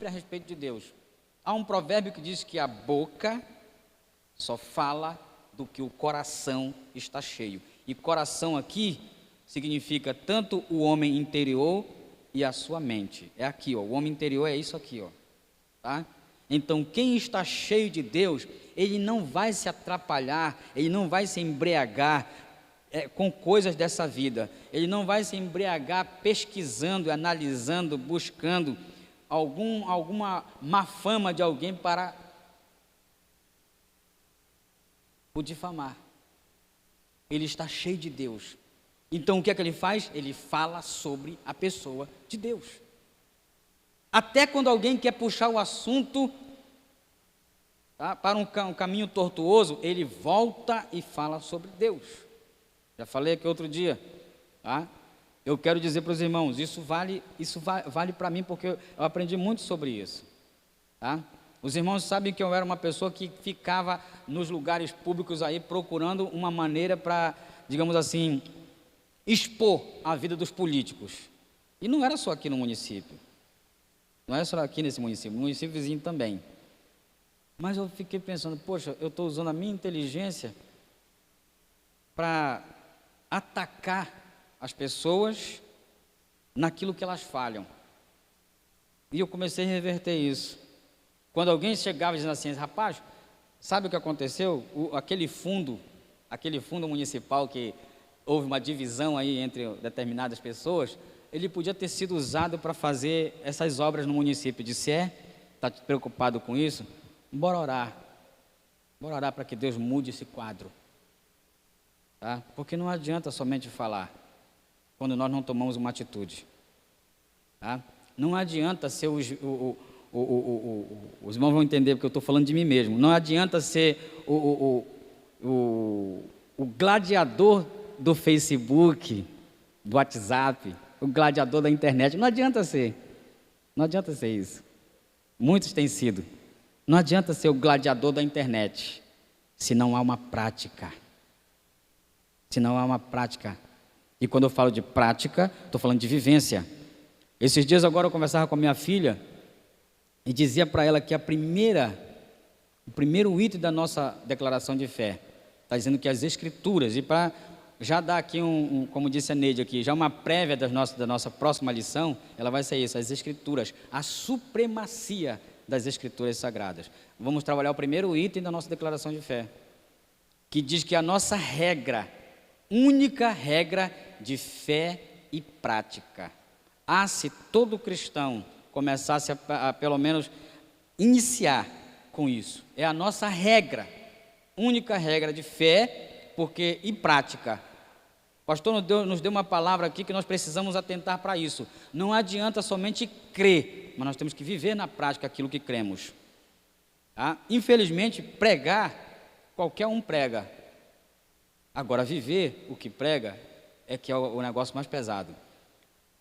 sempre a respeito de Deus. Há um provérbio que diz que a boca só fala do que o coração está cheio. E coração aqui significa tanto o homem interior e a sua mente. É aqui, ó, o homem interior é isso aqui, ó, tá? Então, quem está cheio de Deus, ele não vai se atrapalhar, ele não vai se embriagar com coisas dessa vida. Ele não vai se embriagar pesquisando, analisando, buscando alguma má fama de alguém para o difamar. Ele está cheio de Deus. Então o que é que ele faz? Ele fala sobre a pessoa de Deus. Até quando alguém quer puxar o assunto, tá, para um caminho tortuoso, ele volta e fala sobre Deus. Já falei aqui outro dia, tá? Eu quero dizer para os irmãos, isso vale para mim, porque eu aprendi muito sobre isso, tá? Os irmãos sabem que eu era uma pessoa que ficava nos lugares públicos aí procurando uma maneira para, digamos assim, expor a vida dos políticos. E não era só aqui no município, não era só aqui nesse município, no município vizinho também. Mas eu fiquei pensando, poxa, eu estou usando a minha inteligência para atacar as pessoas naquilo que elas falham. E eu comecei a reverter isso. Quando alguém chegava dizendo assim, rapaz, sabe o que aconteceu? Aquele fundo municipal que houve uma divisão aí entre determinadas pessoas, ele podia ter sido usado para fazer essas obras no município. Eu disse, está preocupado com isso? Bora orar para que Deus mude esse quadro. Tá? Porque não adianta somente falar quando nós não tomamos uma atitude. Tá? Não adianta ser os irmãos vão entender porque eu estou falando de mim mesmo. Não adianta ser o gladiador do Facebook, do WhatsApp, o gladiador da internet. Não adianta ser isso. Muitos têm sido. Não adianta ser o gladiador da internet se não há uma prática. E quando eu falo de prática, estou falando de vivência. Esses dias agora eu conversava com a minha filha e dizia para ela que o primeiro item da nossa declaração de fé está dizendo que as Escrituras, e para já dar aqui como disse a Neide aqui, já uma prévia da nossa próxima lição, ela vai ser isso, as Escrituras, a supremacia das Escrituras Sagradas. Vamos trabalhar o primeiro item da nossa declaração de fé, que diz que a nossa única regra de fé e prática, se todo cristão começasse a pelo menos iniciar com isso, é a nossa única regra de fé e prática. O pastor nos deu uma palavra aqui que nós precisamos atentar para isso. Não adianta somente crer, mas nós temos que viver na prática aquilo que cremos. Tá? Infelizmente, pregar, qualquer um prega. Agora, viver o que prega é que é o negócio mais pesado.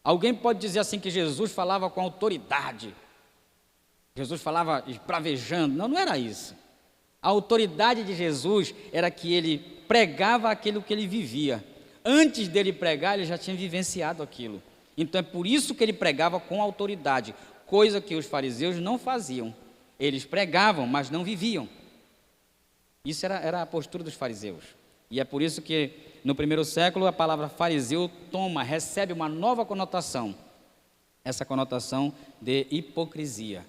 Alguém pode dizer assim que Jesus falava com autoridade. Jesus falava esbravejando. Não era isso. A autoridade de Jesus era que ele pregava aquilo que ele vivia. Antes dele pregar, ele já tinha vivenciado aquilo. Então é por isso que ele pregava com autoridade, coisa que os fariseus não faziam. Eles pregavam, mas não viviam. Isso era a postura dos fariseus. E é por isso que no primeiro século a palavra fariseu recebe uma nova conotação. Essa conotação de hipocrisia.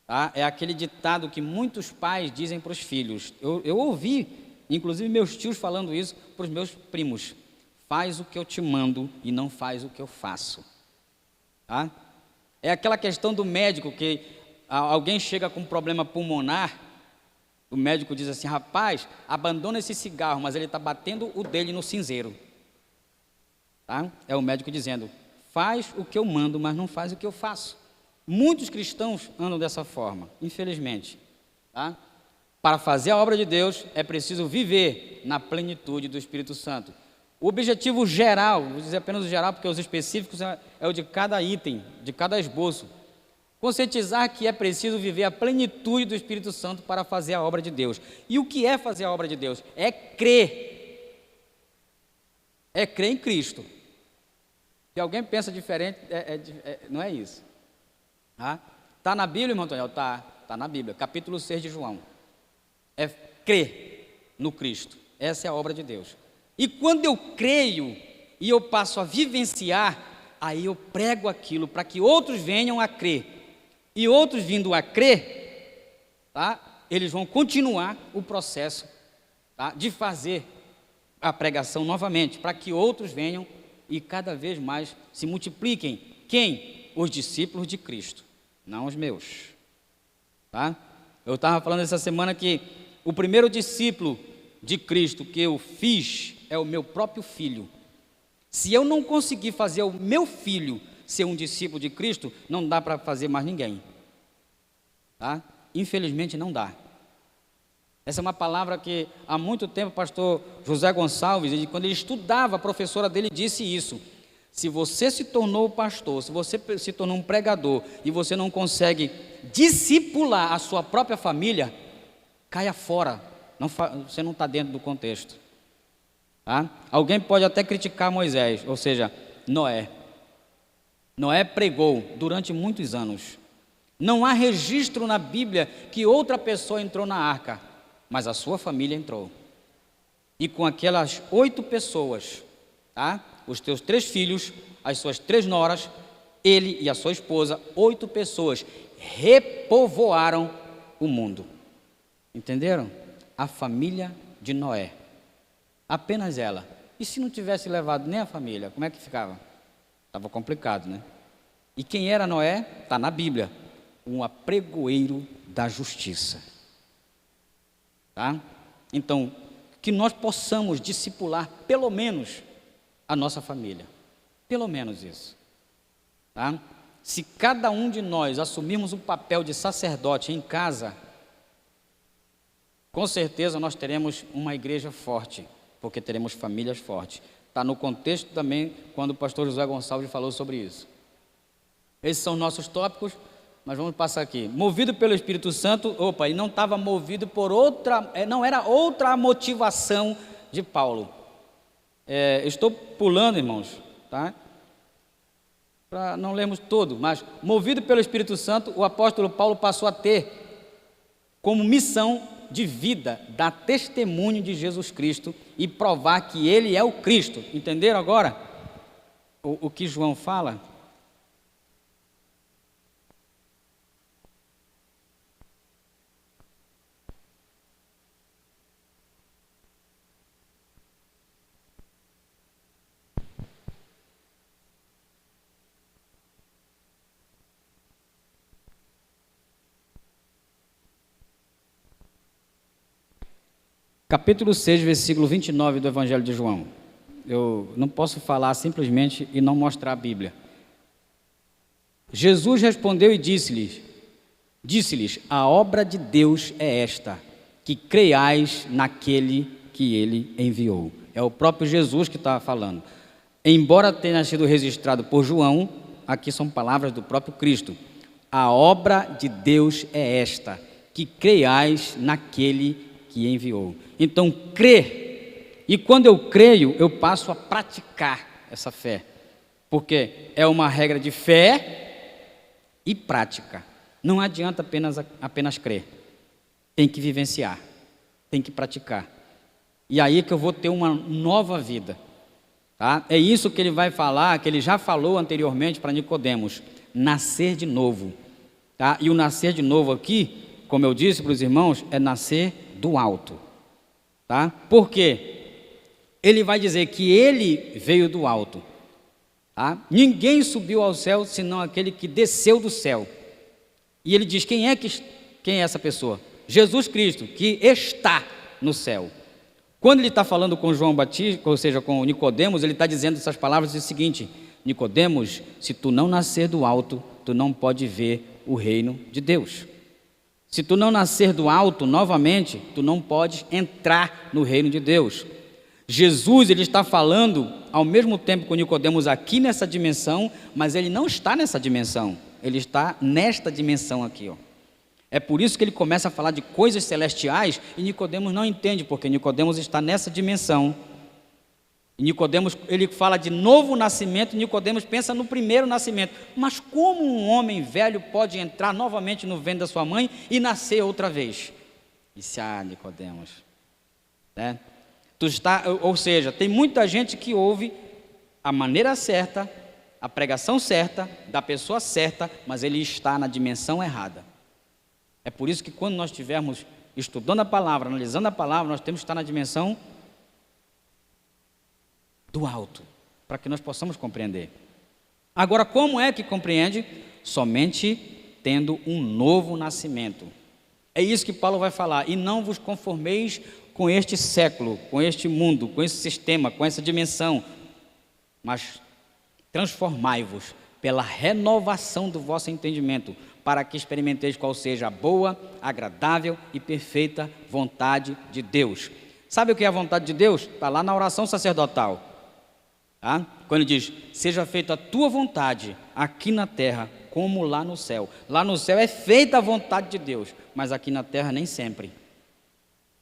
Tá? É aquele ditado que muitos pais dizem para os filhos. Eu ouvi, inclusive meus tios falando isso para os meus primos. Faz o que eu te mando e não faz o que eu faço. Tá? É aquela questão do médico que alguém chega com um problema pulmonar, o médico diz assim, rapaz, abandona esse cigarro, mas ele está batendo o dele no cinzeiro. Tá? É o médico dizendo, faz o que eu mando, mas não faz o que eu faço. Muitos cristãos andam dessa forma, infelizmente. Tá? Para fazer a obra de Deus, é preciso viver na plenitude do Espírito Santo. O objetivo geral, vou dizer apenas o geral, porque os específicos é o de cada item, de cada esboço. Conscientizar que é preciso viver a plenitude do Espírito Santo para fazer a obra de Deus. E o que é fazer a obra de Deus? É crer. É crer em Cristo. Se alguém pensa diferente, não é isso. Tá? Está na Bíblia, irmão Antônio? Está na Bíblia, capítulo 6 de João. É crer no Cristo. Essa é a obra de Deus. E quando eu creio e eu passo a vivenciar, aí eu prego aquilo para que outros venham a crer. E outros vindo a crer, tá? Eles vão continuar o processo, tá? De fazer a pregação novamente, para que outros venham e cada vez mais se multipliquem. Quem? Os discípulos de Cristo, não os meus. Tá? Eu estava falando essa semana que o primeiro discípulo de Cristo que eu fiz é o meu próprio filho. Se eu não conseguir fazer o meu filho ser um discípulo de Cristo, não dá para fazer mais ninguém. Tá? Infelizmente não dá. Essa é uma palavra que há muito tempo o pastor José Gonçalves, quando ele estudava, a professora dele disse isso. Se você se tornou pastor, se você se tornou um pregador e você não consegue discipular a sua própria família, caia fora, você não está dentro do contexto. Tá? Alguém pode até criticar Moisés, ou seja, Noé. Noé pregou durante muitos anos. Não há registro na Bíblia que outra pessoa entrou na arca, mas a sua família entrou. E com aquelas 8 pessoas, tá? Os teus 3 filhos, as suas 3 noras, ele e a sua esposa, 8 pessoas repovoaram o mundo. Entenderam? A família de Noé. Apenas ela. E se não tivesse levado nem a família, como é que ficava? Estava complicado, né? E quem era Noé? Está na Bíblia. Um apregoeiro da justiça. Tá? Então, que nós possamos discipular pelo menos a nossa família. Pelo menos isso. Tá? Se cada um de nós assumirmos o papel de sacerdote em casa, com certeza nós teremos uma igreja forte, porque teremos famílias fortes. Está no contexto também quando o pastor José Gonçalves falou sobre isso. Esses são nossos tópicos, mas vamos passar aqui. Movido pelo Espírito Santo, ele não estava movido por outra, não era outra motivação de Paulo. Estou pulando, irmãos, tá? Para não lermos todo, mas movido pelo Espírito Santo, o apóstolo Paulo passou a ter como missão de vida, dar testemunho de Jesus Cristo e provar que Ele é o Cristo. Entenderam agora o que João fala? Capítulo 6, versículo 29 do Evangelho de João. Eu não posso falar simplesmente e não mostrar a Bíblia. Jesus respondeu e disse-lhes, a obra de Deus é esta, que creiais naquele que Ele enviou. É o próprio Jesus que está falando. Embora tenha sido registrado por João, aqui são palavras do próprio Cristo. A obra de Deus é esta, que creiais naquele que enviou. Então, crer, e quando eu creio, eu passo a praticar essa fé, porque é uma regra de fé e prática. Não adianta apenas crer, tem que vivenciar, tem que praticar. E aí que eu vou ter uma nova vida. Tá? É isso que ele vai falar, que ele já falou anteriormente para Nicodemos, nascer de novo. Tá? E o nascer de novo aqui, como eu disse para os irmãos, é nascer do alto. Tá? Por quê? Ele vai dizer que ele veio do alto. Tá? Ninguém subiu ao céu senão aquele que desceu do céu. E ele diz, quem é essa pessoa? Jesus Cristo, que está no céu. Quando ele está falando com João Batista, ou seja, com Nicodemos, ele está dizendo essas palavras, o seguinte, Nicodemos, se tu não nascer do alto, tu não pode ver o reino de Deus. Se tu não nascer do alto novamente, tu não podes entrar no reino de Deus. Jesus, ele está falando ao mesmo tempo com Nicodemos aqui nessa dimensão, mas ele não está nessa dimensão, ele está nesta dimensão aqui, ó. É por isso que ele começa a falar de coisas celestiais e Nicodemos não entende, porque Nicodemos está nessa dimensão. Nicodemos, ele fala de novo nascimento, Nicodemos pensa no primeiro nascimento. Mas como um homem velho pode entrar novamente no ventre da sua mãe e nascer outra vez? Disse, Nicodemos, né? Ou seja, tem muita gente que ouve a maneira certa, a pregação certa, da pessoa certa, mas ele está na dimensão errada. É por isso que quando nós estivermos estudando a palavra, analisando a palavra, nós temos que estar na dimensão do alto, para que nós possamos compreender. Agora, como é que compreende? Somente tendo um novo nascimento. É isso que Paulo vai falar. E não vos conformeis com este século, com este mundo, com esse sistema, com essa dimensão, mas transformai-vos pela renovação do vosso entendimento, para que experimenteis qual seja a boa, agradável e perfeita vontade de Deus. Sabe o que é a vontade de Deus? Está lá na oração sacerdotal. Tá? Quando ele diz, seja feita a tua vontade aqui na terra, como lá no céu. Lá no céu é feita a vontade de Deus, mas aqui na terra nem sempre.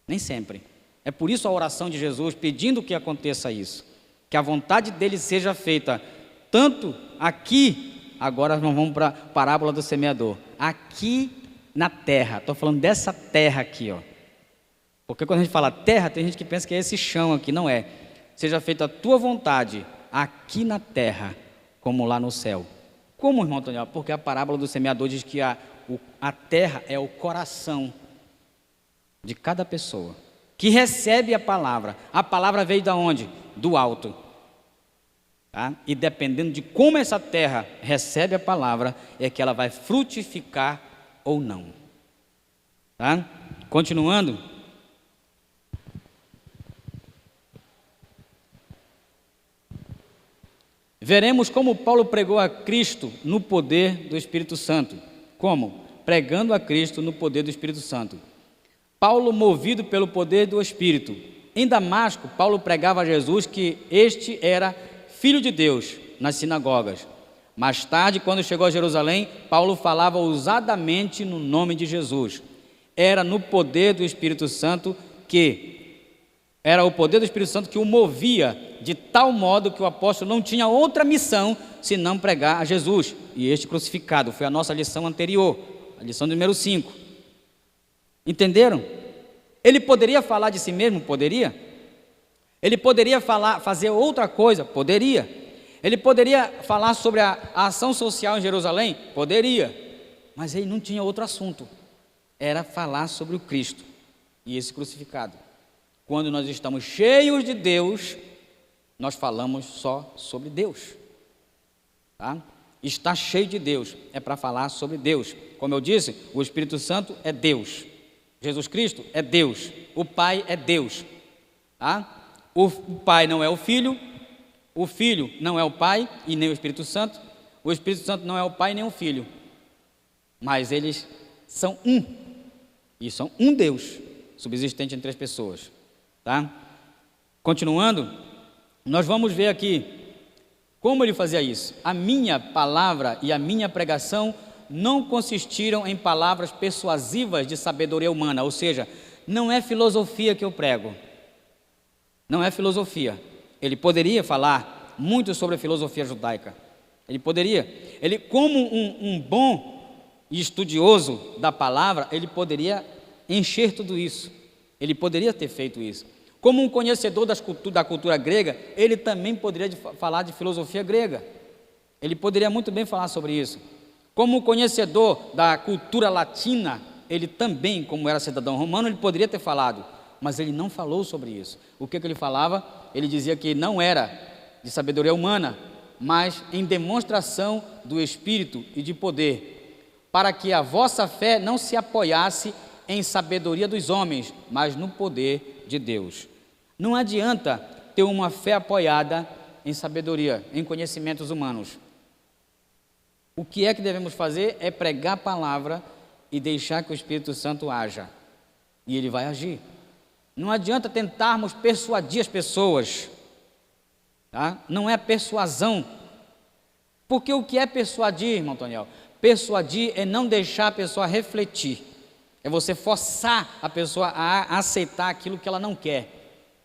Nem sempre. É por isso a oração de Jesus pedindo que aconteça isso. Que a vontade dele seja feita tanto aqui, agora nós vamos para a parábola do semeador. Aqui na terra, estou falando dessa terra aqui, ó. Porque quando a gente fala terra, tem gente que pensa que é esse chão aqui, não é. Seja feita a tua vontade aqui na terra, como lá no céu. Como, irmão Antônio? Porque a parábola do semeador diz que a terra é o coração de cada pessoa que recebe a palavra. A palavra veio de onde? Do alto. Tá? E dependendo de como essa terra recebe a palavra, é que ela vai frutificar ou não. Tá? Continuando. Veremos como Paulo pregou a Cristo no poder do Espírito Santo. Como? Pregando a Cristo no poder do Espírito Santo. Paulo, movido pelo poder do Espírito. Em Damasco, Paulo pregava a Jesus que este era Filho de Deus nas sinagogas. Mais tarde, quando chegou a Jerusalém, Paulo falava ousadamente no nome de Jesus. Era no poder do Espírito Santo Era o poder do Espírito Santo que o movia de tal modo que o apóstolo não tinha outra missão senão pregar a Jesus e este crucificado. Foi a nossa lição anterior, a lição número 5. Entenderam? Ele poderia falar de si mesmo? Poderia. Ele poderia fazer outra coisa? Poderia. Ele poderia falar sobre a ação social em Jerusalém? Poderia. Mas ele não tinha outro assunto. Era falar sobre o Cristo e esse crucificado. Quando nós estamos cheios de Deus, nós falamos só sobre Deus. Tá? Estar cheio de Deus é para falar sobre Deus. Como eu disse, o Espírito Santo é Deus. Jesus Cristo é Deus. O Pai é Deus. Tá? O Pai não é o Filho não é o Pai e nem o Espírito Santo. O Espírito Santo não é o Pai nem o Filho. Mas eles são um. E são um Deus, subsistente em 3 pessoas. Tá? Continuando, nós vamos ver aqui como ele fazia isso. A minha palavra e a minha pregação não consistiram em palavras persuasivas de sabedoria humana, ou seja, não é filosofia que eu prego. Não é filosofia. Ele poderia falar muito sobre a filosofia judaica. Ele poderia. Ele, como um bom estudioso da palavra, ele poderia encher tudo isso. Ele poderia ter feito isso. Como um conhecedor da cultura grega, ele também poderia falar de filosofia grega. Ele poderia muito bem falar sobre isso. Como um conhecedor da cultura latina, ele também, como era cidadão romano, ele poderia ter falado. Mas ele não falou sobre isso. O que ele falava? Ele dizia que não era de sabedoria humana, mas em demonstração do Espírito e de poder, para que a vossa fé não se apoiasse em sabedoria dos homens, mas no poder de Deus. Não adianta ter uma fé apoiada em sabedoria, em conhecimentos humanos. O que é que devemos fazer é pregar a palavra e deixar que o Espírito Santo haja. E ele vai agir. Não adianta tentarmos persuadir as pessoas. Tá? Não é persuasão. Porque o que é persuadir, irmão Antoniel? Persuadir é não deixar a pessoa refletir. É você forçar a pessoa a aceitar aquilo que ela não quer.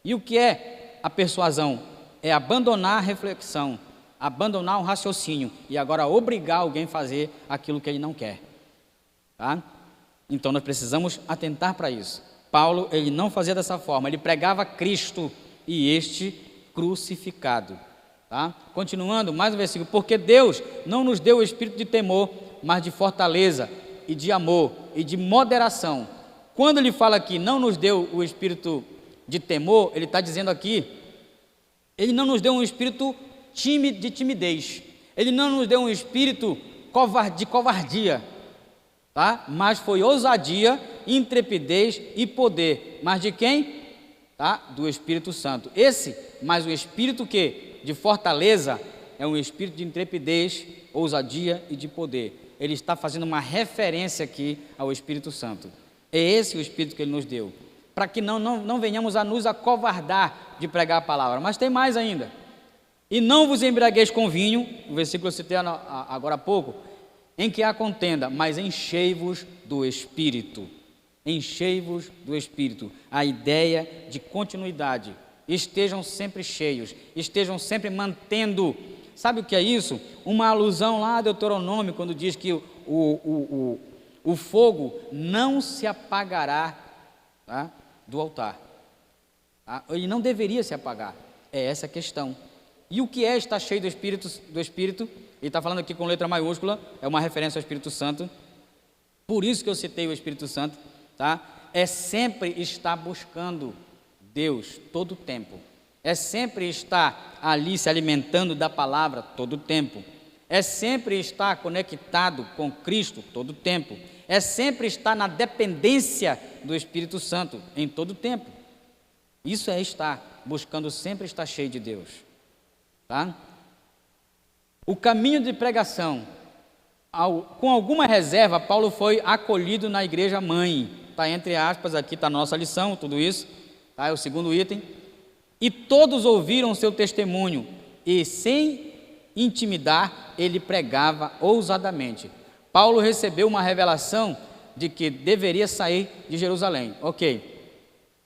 E o que é a persuasão? é abandonar a reflexão, abandonar o raciocínio e agora obrigar alguém a fazer aquilo que ele não quer. Tá? Então nós precisamos atentar para isso. Paulo, ele não fazia dessa forma, ele pregava Cristo e este crucificado. Tá? Continuando, mais um versículo, porque Deus não nos deu o espírito de temor, mas de fortaleza e de amor e de moderação. Quando ele fala aqui, não nos deu o espírito de temor, ele está dizendo aqui, ele não nos deu um espírito de timidez, ele não nos deu um espírito de covardia, tá? Mas foi ousadia, intrepidez e poder. Mas de quem? Tá? Do Espírito Santo. Mas o espírito que? De fortaleza, é um espírito de intrepidez, ousadia e de poder. Ele está fazendo uma referência aqui ao Espírito Santo. É esse o espírito que ele nos deu, para que não venhamos a nos acovardar de pregar a palavra. Mas tem mais ainda. E não vos embriagueis com vinho, o versículo que eu citei agora há pouco, em que há contenda, mas enchei-vos do Espírito. Enchei-vos do Espírito. A ideia de continuidade. Estejam sempre cheios, estejam sempre mantendo. Sabe o que é isso? Uma alusão lá a Deuteronômio, quando diz que o fogo não se apagará, tá, do altar. Tá? Ele não deveria se apagar. É essa a questão. E o que é estar cheio do Espírito? Ele está falando aqui com letra maiúscula, é uma referência ao Espírito Santo. Por isso que eu citei o Espírito Santo, tá? É sempre estar buscando Deus todo o tempo. É sempre estar ali se alimentando da palavra todo o tempo. É sempre estar conectado com Cristo todo o tempo. É sempre estar na dependência do Espírito Santo em todo o tempo. Isso é estar buscando sempre estar cheio de Deus. Tá? O caminho de pregação, com alguma reserva, Paulo foi acolhido na igreja mãe. Está entre aspas, aqui está a nossa lição, tudo isso. Tá? É o segundo item. E todos ouviram seu testemunho, e sem intimidar, ele pregava ousadamente. Paulo recebeu uma revelação de que deveria sair de Jerusalém. Ok.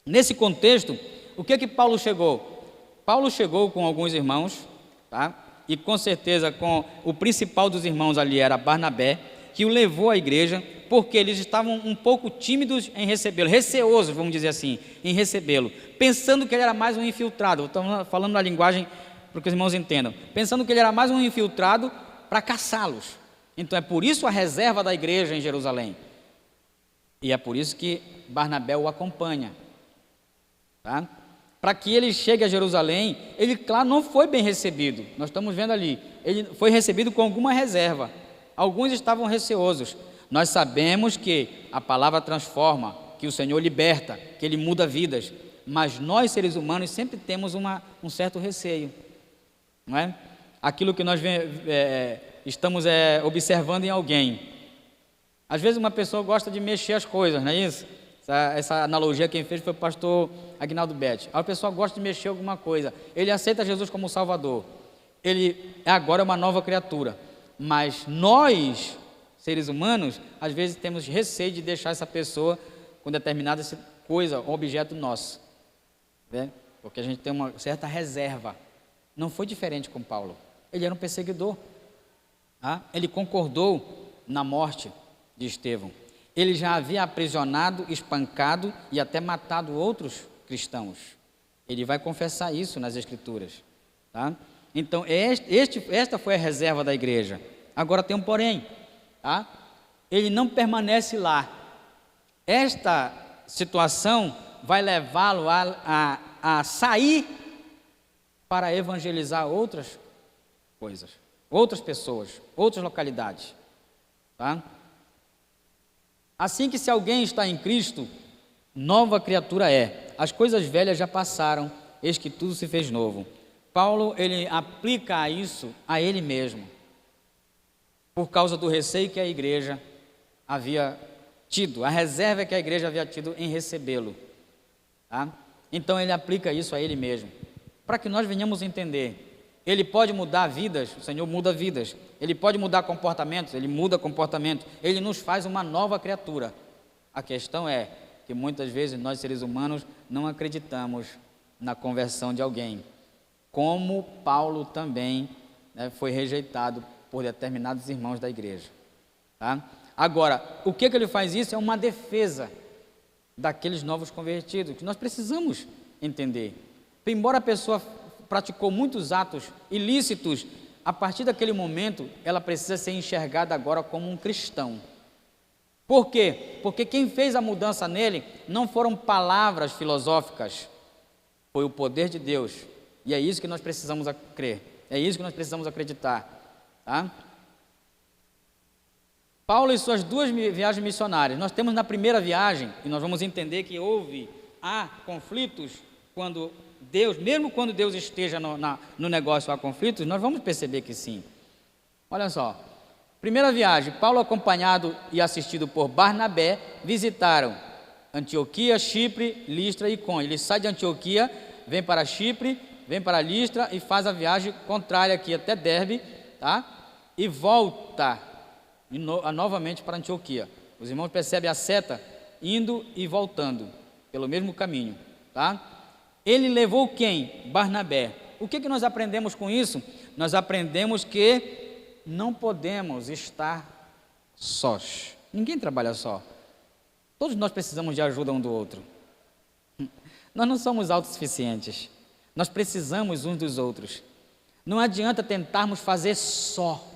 Nesse contexto, o que Paulo chegou? Paulo chegou com alguns irmãos, tá? E com certeza com o principal dos irmãos ali era Barnabé, que o levou à igreja, porque eles estavam um pouco tímidos em recebê-lo, receosos, vamos dizer assim, em recebê-lo, pensando que ele era mais um infiltrado. Estamos falando na linguagem para que os irmãos entendam, pensando que ele era mais um infiltrado para caçá-los. Então é por isso a reserva da igreja em Jerusalém, e é por isso que Barnabé o acompanha, tá? Para que ele chegue a Jerusalém, ele, claro, não foi bem recebido. Nós estamos vendo ali, ele foi recebido com alguma reserva. Alguns estavam receosos. Nós sabemos que a palavra transforma, que o Senhor liberta, que Ele muda vidas. Mas nós, seres humanos, sempre temos um certo receio, não é? Aquilo que nós estamos observando em alguém. Às vezes uma pessoa gosta de mexer as coisas, não é isso? Essa analogia quem fez foi o pastor Aguinaldo Betti. A pessoa gosta de mexer alguma coisa, ele aceita Jesus como Salvador, ele agora é uma nova criatura, mas nós, seres humanos, às vezes temos receio de deixar essa pessoa com determinada coisa, um objeto nosso, né? Porque a gente tem uma certa reserva. Não foi diferente com Paulo, ele era um perseguidor, tá? Ele concordou na morte de Estevão. Ele já havia aprisionado, espancado e até matado outros cristãos. Ele vai confessar isso nas Escrituras, tá? Então, esta foi a reserva da igreja. Agora tem um porém, tá? Ele não permanece lá. Esta situação vai levá-lo a sair para evangelizar outras coisas, outras pessoas, outras localidades, tá? Assim que se alguém está em Cristo, nova criatura é. As coisas velhas já passaram, eis que tudo se fez novo. Paulo, ele aplica isso a ele mesmo, por causa do receio que a igreja havia tido, a reserva que a igreja havia tido em recebê-lo, tá? Então ele aplica isso a ele mesmo, para que nós venhamos entender. Ele pode mudar vidas, o Senhor muda vidas. Ele pode mudar comportamentos, Ele muda comportamentos. Ele nos faz uma nova criatura. A questão é que muitas vezes nós, seres humanos, não acreditamos na conversão de alguém. como Paulo também, né, foi rejeitado por determinados irmãos da igreja. Tá? Agora, o que ele faz isso? É uma defesa daqueles novos convertidos, que nós precisamos entender. Embora a pessoa praticou muitos atos ilícitos, a partir daquele momento, ela precisa ser enxergada agora como um cristão. Por quê? Porque quem fez a mudança nele não foram palavras filosóficas, foi o poder de Deus. E é isso que nós precisamos crer, é isso que nós precisamos acreditar. Tá? Paulo e suas 2 viagens missionárias. Nós temos na primeira viagem, e nós vamos entender que há conflitos quando Deus, mesmo quando Deus esteja no negócio, há conflitos, nós vamos perceber que sim. Olha só, primeira viagem, Paulo acompanhado e assistido por Barnabé, visitaram Antioquia, Chipre, Listra e Icônio. Ele sai de Antioquia, vem para Chipre, vem para Listra e faz a viagem contrária aqui até Derbe, tá? E volta novamente para Antioquia. Os irmãos percebem a seta indo e voltando pelo mesmo caminho, tá? Ele levou quem? Barnabé. O que nós aprendemos com isso? Nós aprendemos que não podemos estar sós. Ninguém trabalha só. Todos nós precisamos de ajuda um do outro. Nós não somos autossuficientes. Nós precisamos uns dos outros. Não adianta tentarmos fazer só.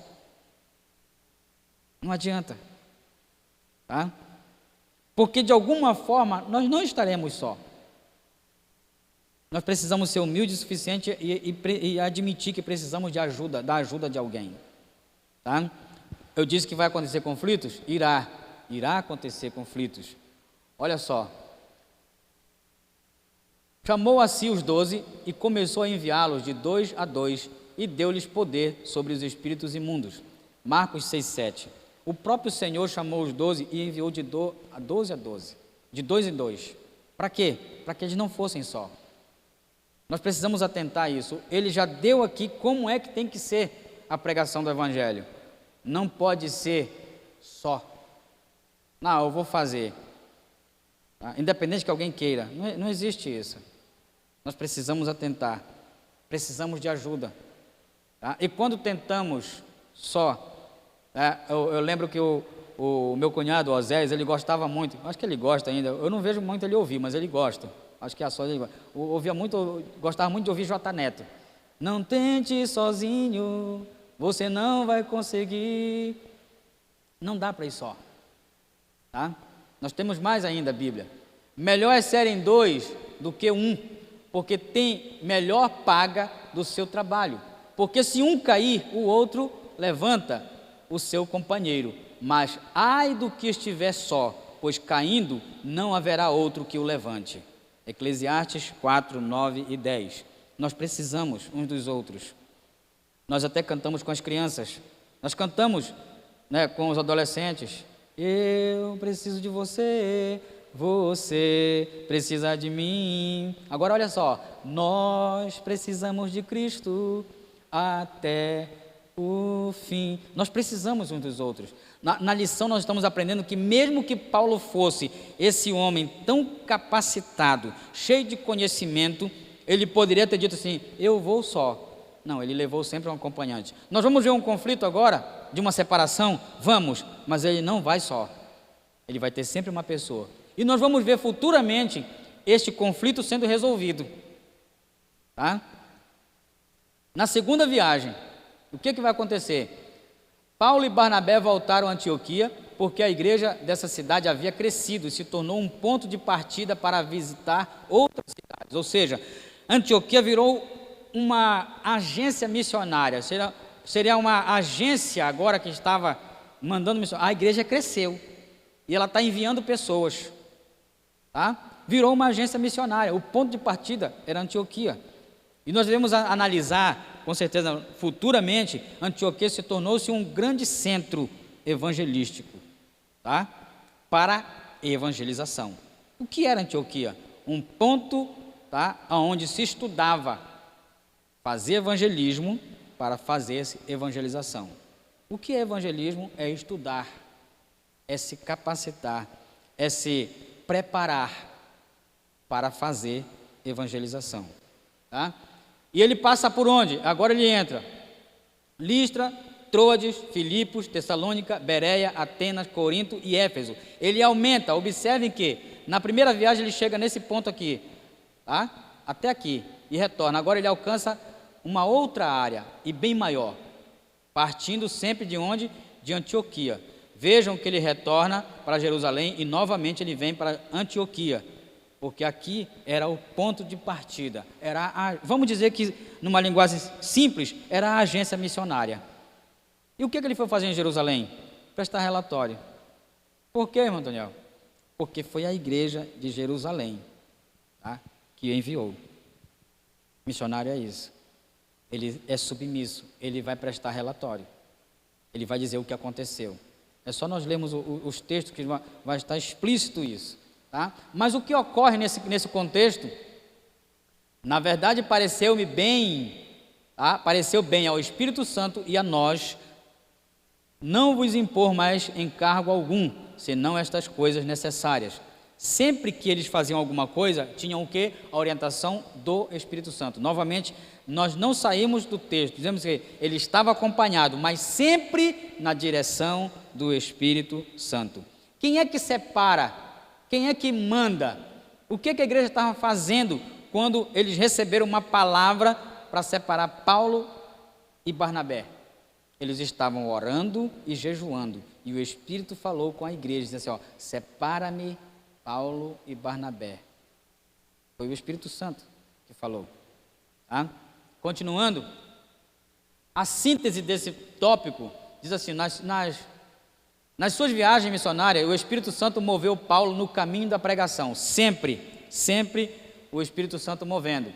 Não adianta. Tá? Porque de alguma forma nós não estaremos só. Nós precisamos ser humildes o suficiente e admitir que precisamos de ajuda, da ajuda de alguém. Tá? Eu disse que vai acontecer conflitos? Irá acontecer conflitos. Olha só. Chamou a si os 12 e começou a enviá-los de 2 a 2 e deu-lhes poder sobre os espíritos imundos. Marcos 6:7. O próprio Senhor chamou os 12 e enviou de 12 a 12, de 2 em 2. Para quê? Para que eles não fossem só. Nós precisamos atentar a isso. Ele já deu aqui como é que tem que ser a pregação do Evangelho. Não pode ser só. Não, eu vou fazer. Tá? Independente que alguém queira. Não existe isso. Nós precisamos atentar. Precisamos de ajuda. Tá? E quando tentamos só, eu lembro que o meu cunhado, o Osés, ele gostava muito. Acho que ele gosta ainda. Eu não vejo muito ele ouvir, mas ele gosta. Acho que é a só ele gostava muito de ouvir J. Neto. Não tente sozinho, você não vai conseguir. Não dá para ir só. Tá? Nós temos mais ainda a Bíblia. Melhor é serem 2 do que 1, porque tem melhor paga do seu trabalho. Porque se um cair, o outro levanta o seu companheiro. Mas ai do que estiver só, pois caindo não haverá outro que o levante. Eclesiastes 4, 9 e 10. Nós precisamos uns dos outros. Nós até cantamos com as crianças. Nós cantamos, né, com os adolescentes. Eu preciso de você, você precisa de mim. Agora olha só. Nós precisamos de Cristo até o fim. Nós precisamos uns dos outros. Na lição nós estamos aprendendo que mesmo que Paulo fosse esse homem tão capacitado, cheio de conhecimento, ele poderia ter dito assim, eu vou só. Não, ele levou sempre um acompanhante. Nós vamos ver um conflito agora, de uma separação? Vamos, mas ele não vai só. Ele vai ter sempre uma pessoa. E nós vamos ver futuramente este conflito sendo resolvido. Tá? Na segunda viagem, o que vai acontecer? Paulo e Barnabé voltaram a Antioquia, porque a igreja dessa cidade havia crescido e se tornou um ponto de partida para visitar outras cidades. Ou seja, Antioquia virou uma agência missionária, seria uma agência agora que estava mandando missionários. A igreja cresceu e ela está enviando pessoas. Tá? Virou uma agência missionária, o ponto de partida era Antioquia. E nós devemos analisar, com certeza, futuramente, Antioquia se tornou-se um grande centro evangelístico, tá? Para evangelização. O que era Antioquia? Um ponto, tá, onde se estudava fazer evangelismo para fazer evangelização. O que é evangelismo? É estudar, é se capacitar, é se preparar para fazer evangelização, tá? E ele passa por onde? Agora ele entra Listra, Troades, Filipos, Tessalônica, Bereia, Atenas, Corinto e Éfeso. Ele aumenta, observem que na primeira viagem ele chega nesse ponto aqui, tá? Até aqui, e retorna. Agora ele alcança uma outra área, e bem maior, partindo sempre de onde? De Antioquia. Vejam que ele retorna para Jerusalém e novamente ele vem para Antioquia, porque aqui era o ponto de partida, vamos dizer que numa linguagem simples, era a agência missionária. E o que ele foi fazer em Jerusalém? Prestar relatório. Por quê, irmão Daniel? Porque foi a igreja de Jerusalém, tá, que enviou. Missionário é isso. Ele é submisso, ele vai prestar relatório. Ele vai dizer o que aconteceu. É só nós lermos os textos que vai estar explícito isso, tá? Mas o que ocorre nesse contexto, na verdade pareceu-me bem, tá? Pareceu bem ao Espírito Santo e a nós não vos impor mais encargo algum, senão estas coisas necessárias. Sempre que eles faziam alguma coisa, tinham o quê? A orientação do Espírito Santo. Novamente, nós não saímos do texto, dizemos que ele estava acompanhado, mas sempre na direção do Espírito Santo. Quem é que separa? Quem é que manda? O que a igreja estava fazendo quando eles receberam uma palavra para separar Paulo e Barnabé? Eles estavam orando e jejuando, e o Espírito falou com a igreja, disse assim, ó, separa-me Paulo e Barnabé. Foi o Espírito Santo que falou, tá? Continuando, a síntese desse tópico diz assim, nas suas viagens missionárias, o Espírito Santo moveu Paulo no caminho da pregação, sempre o Espírito Santo movendo.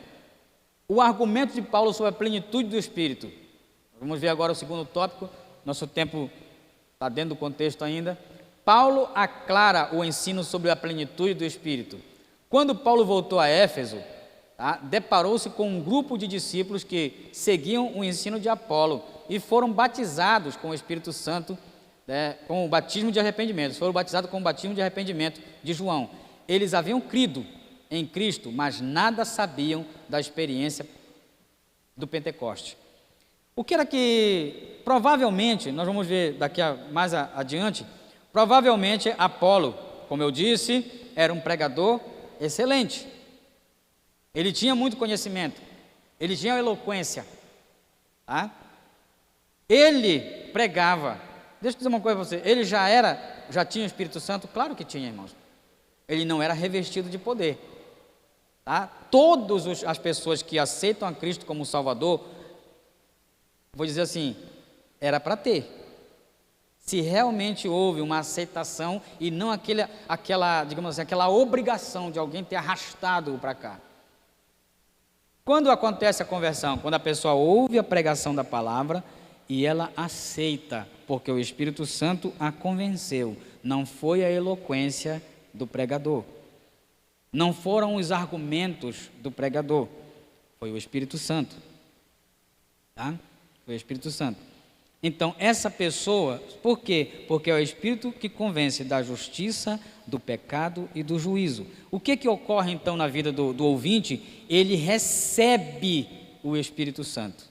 O argumento de Paulo sobre a plenitude do Espírito, vamos ver agora o segundo tópico, nosso tempo está dentro do contexto ainda. Paulo aclara o ensino sobre a plenitude do Espírito. Quando Paulo voltou a Éfeso, tá, deparou-se com um grupo de discípulos que seguiam o ensino de Apolo e foram batizados com o Espírito Santo, com o batismo de arrependimento. Foram batizados com o batismo de arrependimento de João. Eles haviam crido em Cristo, mas nada sabiam da experiência do Pentecoste. O que era que, provavelmente, nós vamos ver daqui mais adiante, provavelmente Apolo, como eu disse, era um pregador excelente. Ele tinha muito conhecimento, ele tinha eloquência, tá? Ele pregava. Deixa eu dizer uma coisa para você, ele já tinha o Espírito Santo? Claro que tinha, irmãos. Ele não era revestido de poder, tá? Todas as pessoas que aceitam a Cristo como Salvador, vou dizer assim, era para ter. Se realmente houve uma aceitação e não digamos assim, aquela obrigação de alguém ter arrastado-o para cá. Quando acontece a conversão? Quando a pessoa ouve a pregação da palavra e ela aceita, porque o Espírito Santo a convenceu. Não foi a eloquência do pregador, não foram os argumentos do pregador, foi o Espírito Santo, tá? Foi o Espírito Santo. Então, essa pessoa, por quê? Porque é o Espírito que convence da justiça, do pecado e do juízo. O que ocorre então na vida do ouvinte? Ele recebe o Espírito Santo,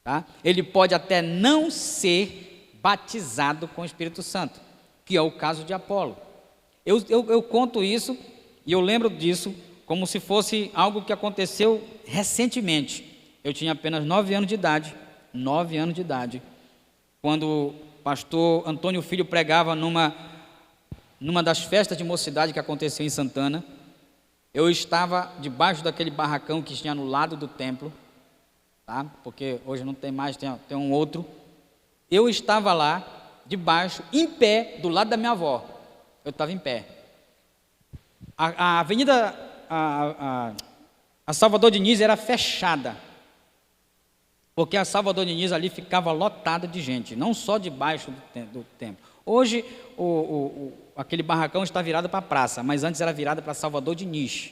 tá? Ele pode até não ser batizado com o Espírito Santo, que é o caso de Apolo. Eu conto isso e eu lembro disso como se fosse algo que aconteceu recentemente. Eu tinha apenas 9 anos de idade, quando o pastor Antônio Filho pregava numa das festas de mocidade que aconteceu em Santana. Eu estava debaixo daquele barracão que tinha no lado do templo, tá? Porque hoje não tem mais, tem um outro. Eu estava lá, debaixo, em pé, do lado da minha avó. Eu estava em pé. A avenida, a Salvador Diniz era fechada, porque a Salvador Diniz ali ficava lotada de gente, não só debaixo do templo. Hoje, aquele barracão está virado para a praça, mas antes era virado para Salvador Diniz,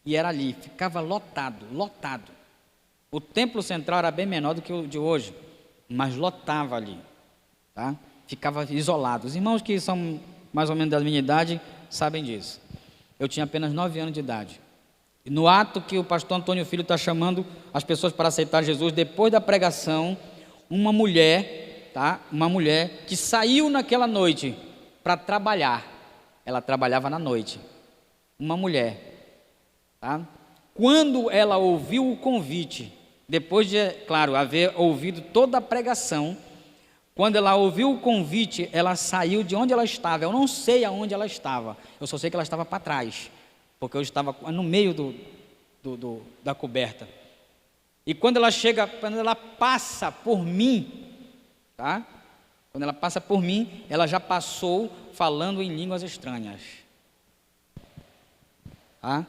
e era ali, ficava lotado. O templo central era bem menor do que o de hoje, mas lotava ali, tá? Ficava isolado. Os irmãos que são mais ou menos da minha idade sabem disso. Eu tinha apenas 9 anos de idade. No ato que o pastor Antônio Filho está chamando as pessoas para aceitar Jesus, depois da pregação, uma mulher, tá? Uma mulher que saiu naquela noite para trabalhar. Ela trabalhava na noite. Uma mulher, tá? Quando ela ouviu o convite, depois de, claro, haver ouvido toda a pregação, quando ela ouviu o convite, ela saiu de onde ela estava. Eu não sei aonde ela estava, eu só sei que ela estava para trás, porque eu estava no meio da coberta. E quando ela passa por mim, tá? Quando ela passa por mim, ela já passou falando em línguas estranhas. Tá?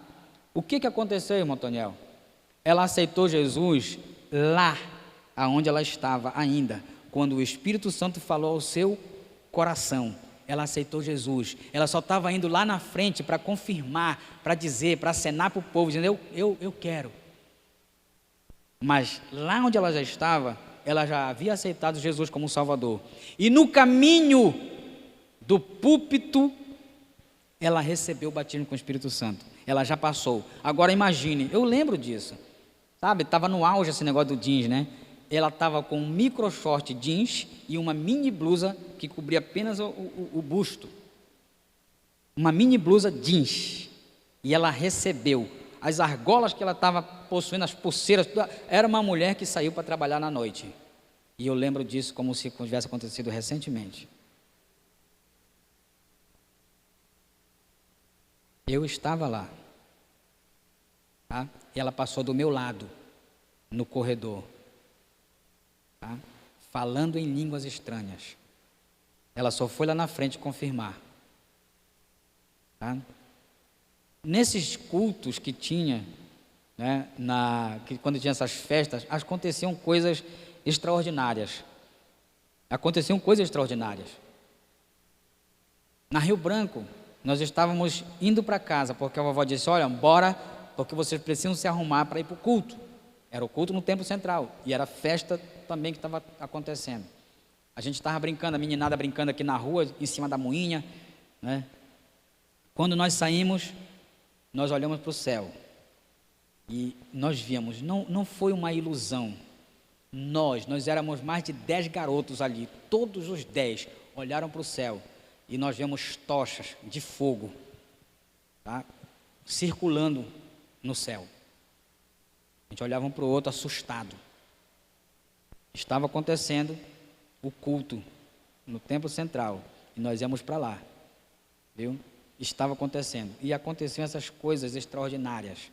O que aconteceu, irmão Toniel? Ela aceitou Jesus lá, aonde ela estava ainda, quando o Espírito Santo falou ao seu coração. Ela aceitou Jesus. Ela só estava indo lá na frente para confirmar, para dizer, para acenar para o povo, dizendo, eu quero. Mas lá onde ela já estava, ela já havia aceitado Jesus como Salvador. E no caminho do púlpito, ela recebeu o batismo com o Espírito Santo. Ela já passou. Agora imagine, eu lembro disso. Sabe, estava no auge esse negócio do jeans, né? Ela estava com um micro short jeans e uma mini blusa que cobria apenas o busto. Uma mini blusa jeans. E ela recebeu as argolas que ela estava possuindo, as pulseiras, tudo. Era uma mulher que saiu para trabalhar na noite. E eu lembro disso como se tivesse acontecido recentemente. Eu estava lá. Tá? E ela passou do meu lado, no corredor. Tá? Falando em línguas estranhas. Ela só foi lá na frente confirmar. Tá? Nesses cultos que tinha, né, quando tinha essas festas, aconteciam coisas extraordinárias. Aconteciam coisas extraordinárias. Na Rio Branco, nós estávamos indo para casa, porque a vovó disse, olha, bora, porque vocês precisam se arrumar para ir para o culto. Era o culto no Templo Central, e era festa também que estava acontecendo. A gente estava brincando, a meninada brincando aqui na rua, em cima da moinha, né? Quando nós saímos, nós olhamos para o céu, e nós vimos, não foi uma ilusão, nós éramos mais de 10 garotos ali, todos os 10 olharam para o céu, e nós vimos tochas de fogo, tá? Circulando no céu. A gente olhava um para o outro assustado. Estava acontecendo o culto no Templo Central, e nós íamos para lá, viu? Estava acontecendo, e aconteciam essas coisas extraordinárias,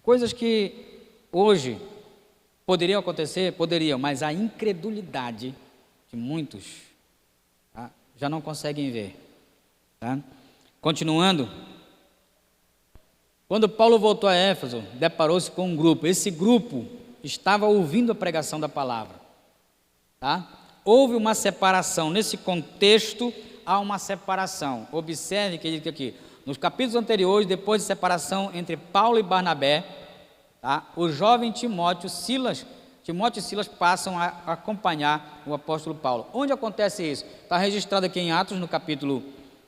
coisas que hoje poderiam acontecer, poderiam, mas a incredulidade de muitos, tá, já não conseguem ver, tá? Continuando, quando Paulo voltou a Éfeso, deparou-se com um grupo. Esse grupo estava ouvindo a pregação da palavra, tá? Houve uma separação. Nesse contexto, há uma separação. Observe que ele diz aqui, nos capítulos anteriores, depois de separação entre Paulo e Barnabé, tá? O jovem Timóteo e Silas passam a acompanhar o apóstolo Paulo. Onde acontece isso? Está registrado aqui em Atos, no capítulo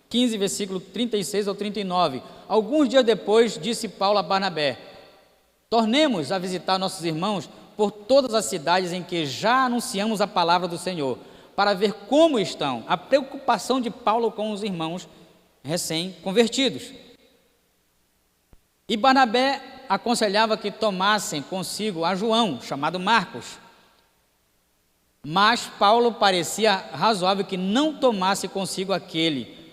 15, versículo 36 ao 39. Alguns dias depois, disse Paulo a Barnabé, tornemos a visitar nossos irmãos por todas as cidades em que já anunciamos a palavra do Senhor, para ver como estão. A preocupação de Paulo com os irmãos recém-convertidos. E Barnabé aconselhava que tomassem consigo a João, chamado Marcos. Mas Paulo parecia razoável que não tomasse consigo aquele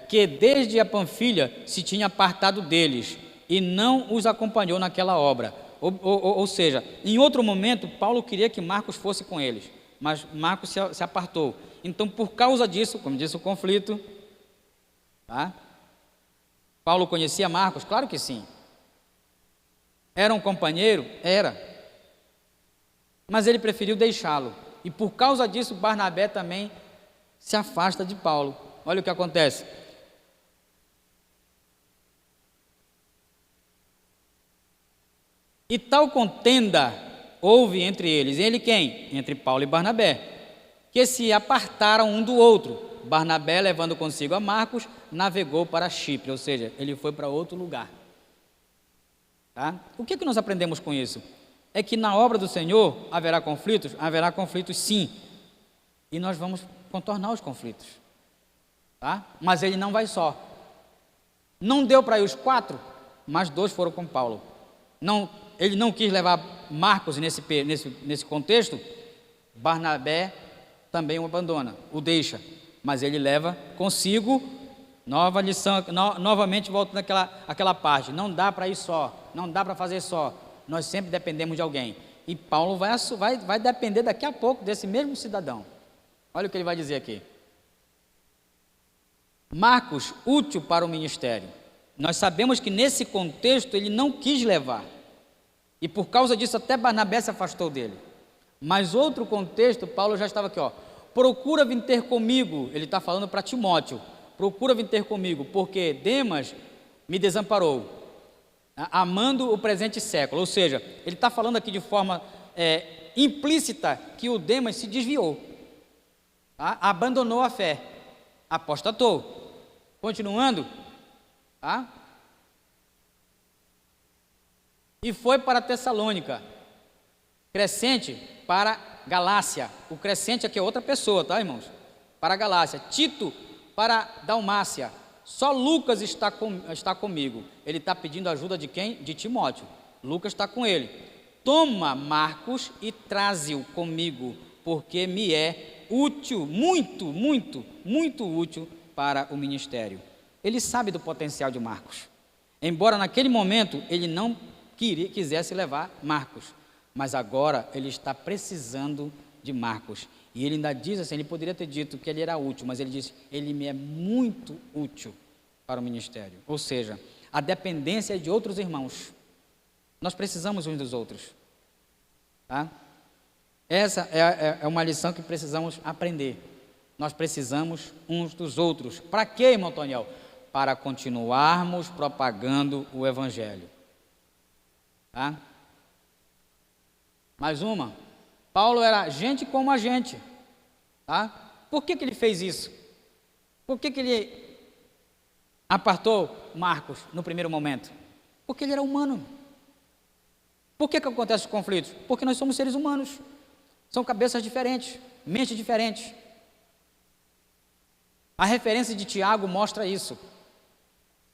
que desde a Panfilha se tinha apartado deles e não os acompanhou naquela obra. Ou seja, em outro momento, Paulo queria que Marcos fosse com eles, mas Marcos se apartou. Então, por causa disso, como disse o conflito, tá? Paulo conhecia Marcos? Claro que sim. Era um companheiro? Era. Mas ele preferiu deixá-lo. E por causa disso, Barnabé também se afasta de Paulo. Olha o que acontece. E tal contenda houve entre eles. Ele quem? Entre Paulo e Barnabé, que se apartaram um do outro. Barnabé, levando consigo a Marcos, navegou para Chipre, ou seja, ele foi para outro lugar. Tá? O que nós aprendemos com isso? É que na obra do Senhor haverá conflitos sim, e nós vamos contornar os conflitos, tá? Mas ele não vai só. Não deu para ir os 4, mas 2 foram com Paulo. Ele não quis levar Marcos nesse contexto. Barnabé também o abandona, o deixa, mas ele leva consigo. Nova lição, novamente volto àquela parte. Não dá para ir só, não dá para fazer só. Nós sempre dependemos de alguém. E Paulo vai depender daqui a pouco desse mesmo cidadão. Olha o que ele vai dizer aqui. Marcos, útil para o ministério. Nós sabemos que nesse contexto ele não quis levar. E por causa disso até Barnabé se afastou dele. Mas outro contexto, Paulo já estava aqui, ó. Procura vir ter comigo. Ele está falando para Timóteo. Procura vir ter comigo, porque Demas me desamparou, amando o presente século. Ou seja, ele está falando aqui de forma implícita que o Demas se desviou, tá? Abandonou a fé, apostatou. Continuando, tá? E foi para Tessalônica, Crescente para Galácia. O Crescente aqui é outra pessoa, tá, irmãos? Para Galácia. Tito para Dalmácia. Só Lucas está comigo. Ele está pedindo ajuda de quem? De Timóteo. Lucas está com ele. Toma Marcos e traze-o comigo, porque me é útil, muito, muito, muito útil para o ministério. Ele sabe do potencial de Marcos. Embora naquele momento ele não quisesse levar Marcos, mas agora ele está precisando de Marcos. E ele ainda diz assim, ele poderia ter dito que ele era útil, mas ele disse, ele me é muito útil para o ministério. Ou seja, a dependência é de outros irmãos. Nós precisamos uns dos outros. Tá? Essa é uma lição que precisamos aprender. Nós precisamos uns dos outros. Para quê, irmão Toniel? Para continuarmos propagando o Evangelho. Tá? Mais uma. Paulo era gente como a gente, tá? Por que ele fez isso? Por que ele apartou Marcos no primeiro momento? Porque ele era humano. Por que acontecem os conflitos? Porque nós somos seres humanos. São cabeças diferentes, mentes diferentes. A referência de Tiago mostra isso.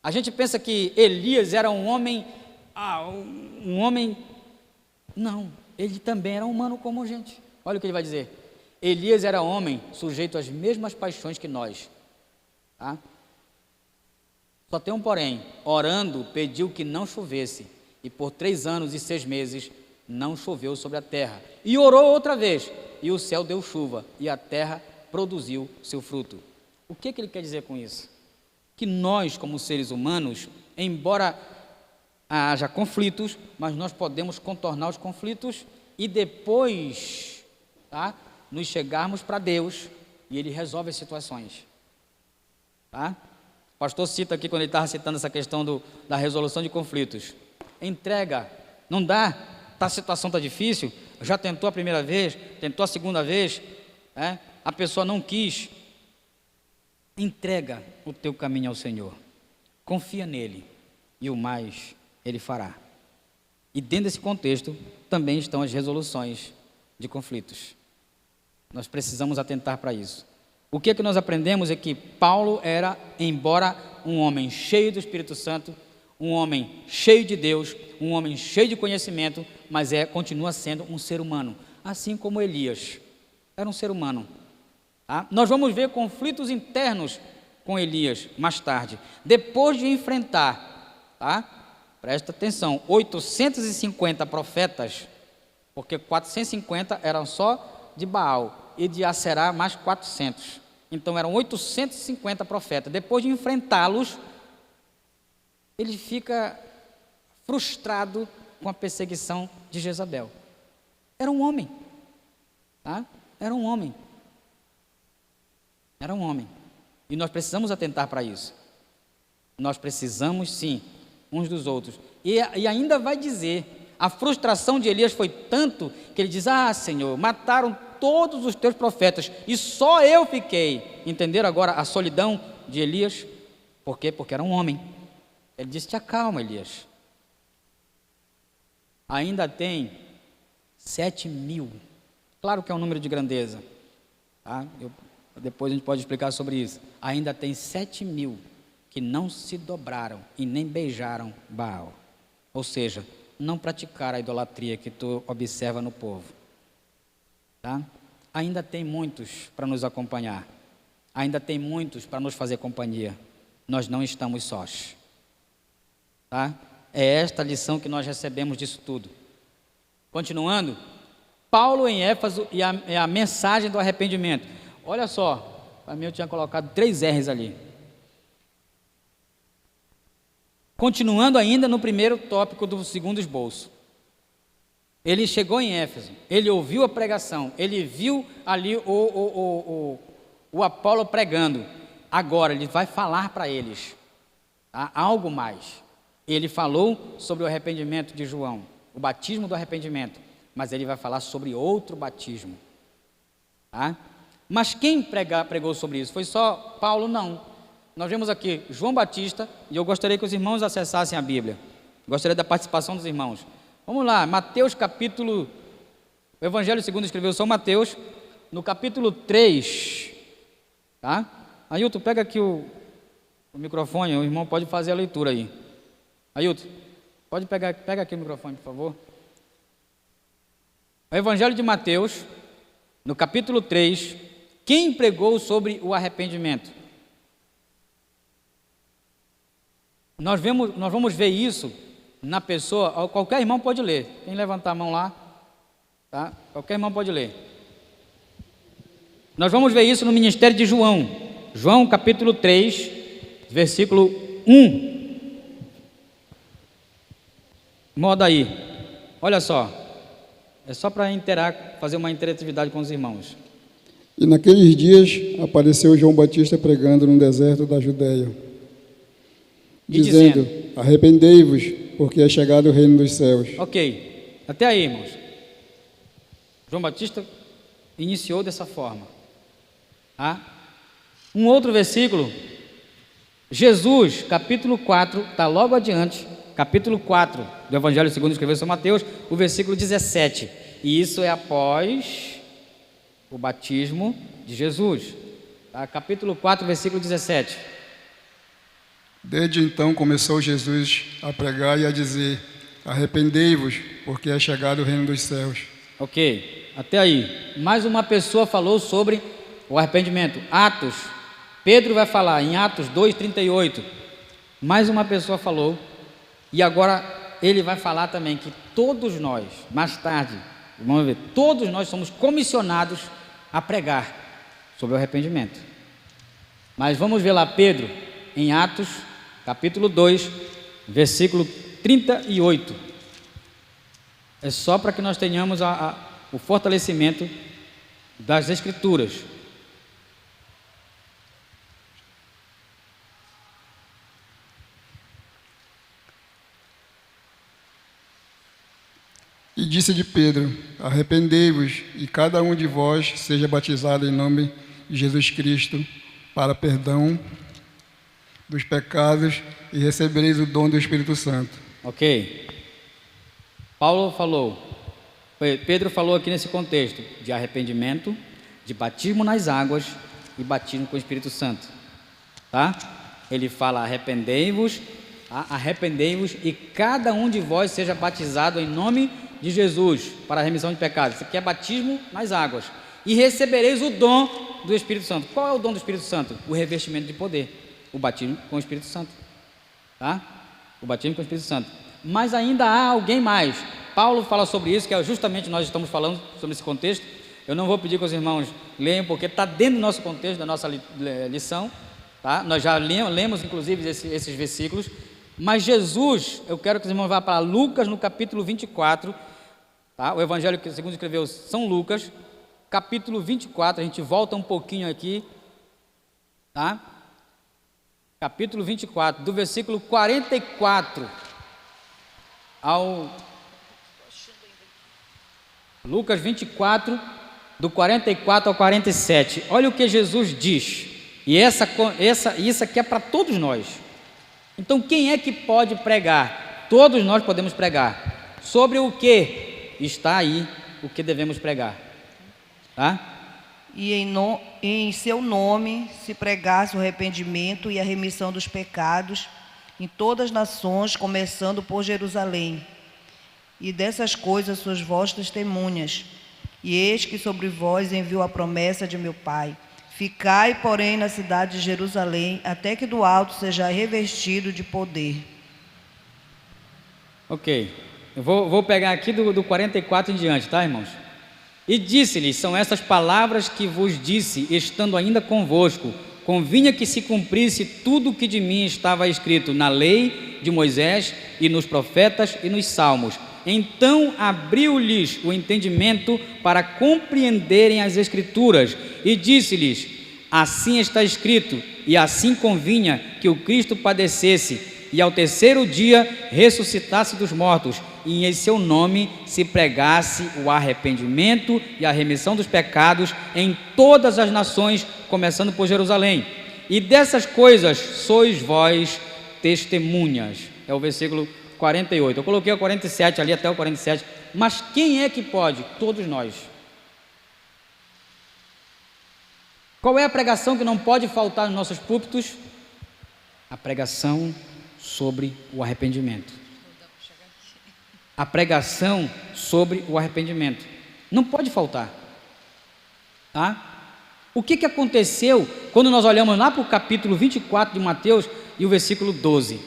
A gente pensa que Elias era um homem, não. Ele também era humano como a gente. Olha o que ele vai dizer. Elias era homem sujeito às mesmas paixões que nós. Tá? Só tem um porém. Orando, pediu que não chovesse. E por 3 anos e 6 meses não choveu sobre a terra. E orou outra vez. E o céu deu chuva. E a terra produziu seu fruto. O que ele quer dizer com isso? Que nós, como seres humanos, embora haja conflitos, mas nós podemos contornar os conflitos e depois, tá, nos chegarmos para Deus e Ele resolve as situações. Tá? O pastor cita aqui, quando ele estava citando essa questão da resolução de conflitos. Entrega, não dá, a situação está difícil, já tentou a primeira vez, tentou a segunda vez, a pessoa não quis. Entrega o teu caminho ao Senhor, confia nele e o mais Ele fará. E dentro desse contexto também estão as resoluções de conflitos. Nós precisamos atentar para isso. O que nós aprendemos é que Paulo era, embora um homem cheio do Espírito Santo, um homem cheio de Deus, um homem cheio de conhecimento, mas continua sendo um ser humano, assim como Elias era um ser humano. Tá? Nós vamos ver conflitos internos com Elias mais tarde, depois de enfrentar, tá? Presta atenção, 850 profetas, porque 450 eram só de Baal e de Aserá mais 400. Então eram 850 profetas. Depois de enfrentá-los, ele fica frustrado com a perseguição de Jezabel. Era um homem, tá? Era um homem. Era um homem. E nós precisamos atentar para isso. Nós precisamos, sim, uns dos outros. E ainda vai dizer, a frustração de Elias foi tanto que ele diz, Senhor, mataram todos os teus profetas e só eu fiquei. Entenderam agora a solidão de Elias? Por quê? Porque era um homem. Ele disse, te acalma, Elias. ainda tem 7.000. Claro que é um número de grandeza, tá? Depois a gente pode explicar sobre isso. Ainda tem 7.000 que não se dobraram e nem beijaram Baal. Ou seja, não praticaram a idolatria que tu observa no povo. Tá? Ainda tem muitos para nos acompanhar. Ainda tem muitos para nos fazer companhia. Nós não estamos sós. Tá? É esta a lição que nós recebemos disso tudo. Continuando, Paulo em Éfeso e a mensagem do arrependimento. Olha só, para mim eu tinha colocado 3 R's ali. Continuando ainda no primeiro tópico do segundo esboço. Ele chegou em Éfeso, ele ouviu a pregação, ele viu ali o Apolo pregando. Agora ele vai falar para eles, tá? Algo mais. Ele falou sobre o arrependimento de João, o batismo do arrependimento, mas ele vai falar sobre outro batismo. Tá? Mas quem pregou sobre isso? Foi só Paulo? Não. Nós vemos aqui João Batista, e eu gostaria que os irmãos acessassem a Bíblia. Gostaria da participação dos irmãos. Vamos lá, Mateus capítulo... O Evangelho segundo escreveu São Mateus, no capítulo 3. Tá? Ailton, pega aqui o microfone, o irmão pode fazer a leitura aí. Ailton, pega aqui o microfone, por favor. O Evangelho de Mateus, no capítulo 3, quem pregou sobre o arrependimento? Nós vamos ver isso na pessoa, qualquer irmão pode ler. Quem levantar a mão lá, tá? Qualquer irmão pode ler. Nós vamos ver isso no ministério de João. João capítulo 3, versículo 1. Moda aí. Olha só. É só para fazer uma interatividade com os irmãos. E naqueles dias apareceu João Batista pregando no deserto da Judéia, dizendo: arrependei-vos, porque é chegado o reino dos céus. Ok, até aí, irmãos. João Batista iniciou dessa forma. Um outro versículo, Jesus, capítulo 4, está logo adiante, capítulo 4 do Evangelho segundo escreveu São Mateus, o versículo 17. E isso é após o batismo de Jesus. Tá? Capítulo 4, versículo 17. Desde então começou Jesus a pregar e a dizer: arrependei-vos, porque é chegado o reino dos céus. Ok, até aí. Mais uma pessoa falou sobre o arrependimento. Atos, Pedro vai falar em Atos 2:38. Mais uma pessoa falou. E agora ele vai falar também que todos nós, mais tarde, vamos ver, todos nós somos comissionados a pregar sobre o arrependimento. Mas vamos ver lá Pedro em Atos capítulo 2, versículo 38. É só para que nós tenhamos o fortalecimento das Escrituras. E disse de Pedro: arrependei-vos, e cada um de vós seja batizado em nome de Jesus Cristo, para perdão dos pecados, e recebereis o dom do Espírito Santo. Ok. Pedro falou aqui nesse contexto de arrependimento, de batismo nas águas e batismo com o Espírito Santo. Tá? Ele fala: arrependei-vos, e cada um de vós seja batizado em nome de Jesus para a remissão de pecados. Isso aqui é batismo nas águas. E recebereis o dom do Espírito Santo. Qual é o dom do Espírito Santo? O revestimento de poder. O batismo com o Espírito Santo. Tá? O batismo com o Espírito Santo. Mas ainda há alguém mais. Paulo fala sobre isso, que é justamente nós estamos falando sobre esse contexto. Eu não vou pedir que os irmãos leiam, porque está dentro do nosso contexto, da nossa lição. Tá? Nós já lemos inclusive esses versículos. Mas Jesus, eu quero que os irmãos vá para Lucas no capítulo 24. Tá? O Evangelho que segundo escreveu São Lucas, capítulo 24. A gente volta um pouquinho aqui. Tá? Capítulo 24, do versículo 44 ao... Lucas 24, do 44 ao 47. Olha o que Jesus diz. E isso aqui é para todos nós. Então, quem é que pode pregar? Todos nós podemos pregar. Sobre o que está aí, o que devemos pregar. Tá? E em seu nome se pregasse o arrependimento e a remissão dos pecados em todas as nações, começando por Jerusalém. E dessas coisas sois vós testemunhas. E eis que sobre vós envio a promessa de meu Pai. Ficai, porém, na cidade de Jerusalém, até que do alto seja revestido de poder. Ok. Eu vou pegar aqui do 44 em diante, tá, irmãos? E disse-lhes, são essas palavras que vos disse, estando ainda convosco, convinha que se cumprisse tudo o que de mim estava escrito na lei de Moisés e nos profetas e nos salmos. Então abriu-lhes o entendimento para compreenderem as Escrituras e disse-lhes, assim está escrito, e assim convinha que o Cristo padecesse e ao terceiro dia ressuscitasse dos mortos, e em seu nome se pregasse o arrependimento e a remissão dos pecados em todas as nações, começando por Jerusalém. E dessas coisas sois vós testemunhas. É o versículo 48. Eu coloquei o 47 ali até o 47. Mas quem é que pode? Todos nós. Qual é a pregação que não pode faltar nos nossos púlpitos? A pregação sobre o arrependimento. A pregação sobre o arrependimento. Não pode faltar. Tá? O que aconteceu quando nós olhamos lá para o capítulo 24 de Mateus e o versículo 12?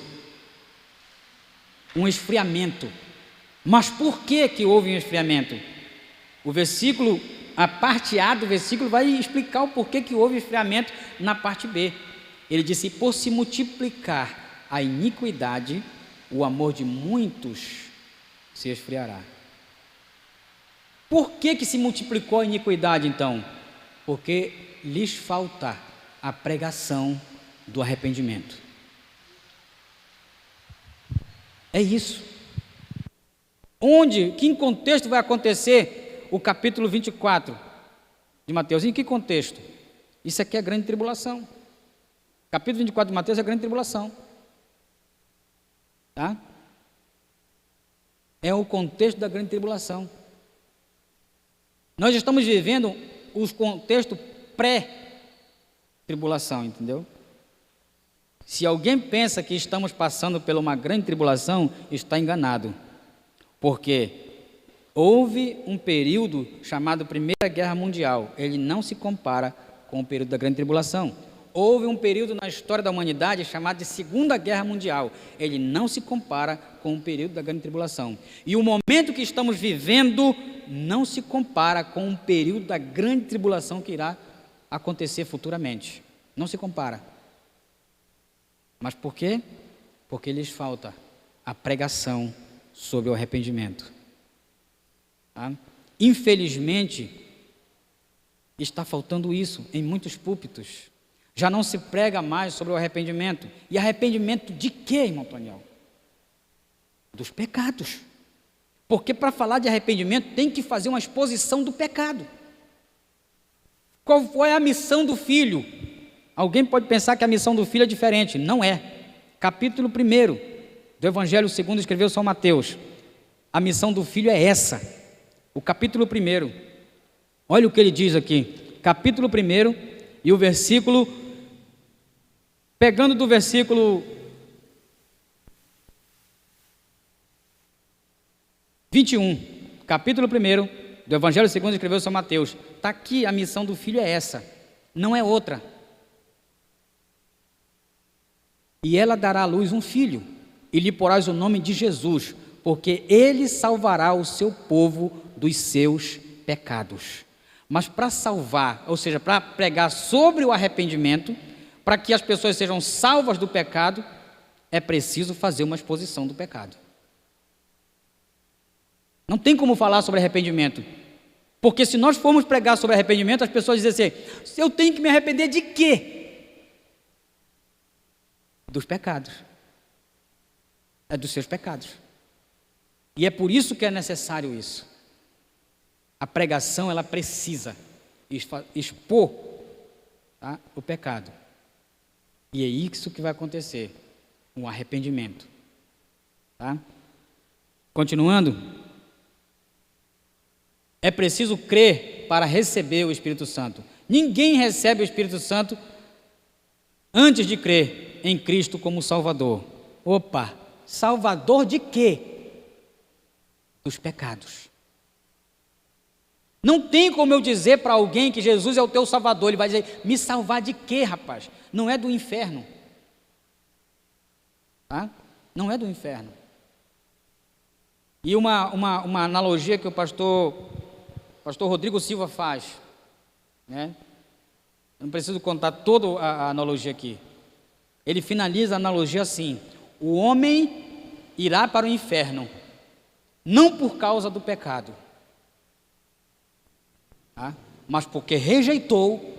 Um esfriamento. Mas por que houve um esfriamento? O versículo, a parte A do versículo vai explicar o porquê que houve esfriamento na parte B. Ele disse, por se multiplicar a iniquidade, o amor de muitos se esfriará. Por que se multiplicou a iniquidade então? Porque lhes falta a pregação do arrependimento. É isso. Onde, que em contexto vai acontecer o capítulo 24 de Mateus? Em que contexto? Isso aqui é a grande tribulação. Capítulo 24 de Mateus é a grande tribulação. Tá? É o contexto da grande tribulação. Nós estamos vivendo os contextos pré-tribulação, entendeu? Se alguém pensa que estamos passando por uma grande tribulação, está enganado. Porque houve um período chamado Primeira Guerra Mundial. Ele não se compara com o período da grande tribulação. Houve um período na história da humanidade chamado de Segunda Guerra Mundial. Ele não se compara com o período da grande tribulação. E o momento que estamos vivendo não se compara com o período da grande tribulação que irá acontecer futuramente. Não se compara. Mas por quê? Porque lhes falta a pregação sobre o arrependimento. Tá? Infelizmente, está faltando isso em muitos púlpitos. Já não se prega mais sobre o arrependimento. E arrependimento de quê, irmão Toniel? Dos pecados. Porque para falar de arrependimento tem que fazer uma exposição do pecado. Qual foi a missão do filho? Alguém pode pensar que a missão do filho é diferente. Não é. Capítulo 1 do Evangelho segundo escreveu São Mateus. A missão do filho é essa. O capítulo 1. Olha o que ele diz aqui. Capítulo 1 e o versículo, pegando do versículo 21, capítulo 1 do Evangelho segundo escreveu São Mateus. Está aqui, a missão do filho é essa, não é outra. E ela dará à luz um filho, e lhe porás o nome de Jesus, porque ele salvará o seu povo dos seus pecados. Mas para salvar, ou seja, para pregar sobre o arrependimento, para que as pessoas sejam salvas do pecado, é preciso fazer uma exposição do pecado. Não tem como falar sobre arrependimento, porque se nós formos pregar sobre arrependimento, as pessoas dizem assim, eu tenho que me arrepender de quê? Dos pecados. É dos seus pecados. E é por isso que é necessário isso. A pregação, ela precisa expor, tá, o pecado. E é isso que vai acontecer, um arrependimento. Tá? Continuando, é preciso crer para receber o Espírito Santo. Ninguém recebe o Espírito Santo antes de crer em Cristo como Salvador. Opa, Salvador de quê? Dos pecados. Não tem como eu dizer para alguém que Jesus é o teu Salvador. Ele vai dizer, me salvar de quê, rapaz? Não é do inferno. Tá? Não é do inferno. E uma analogia que o pastor Rodrigo Silva faz, né? Eu não preciso contar toda a analogia aqui. Ele finaliza a analogia assim: o homem irá para o inferno, não por causa do pecado, tá? Mas porque rejeitou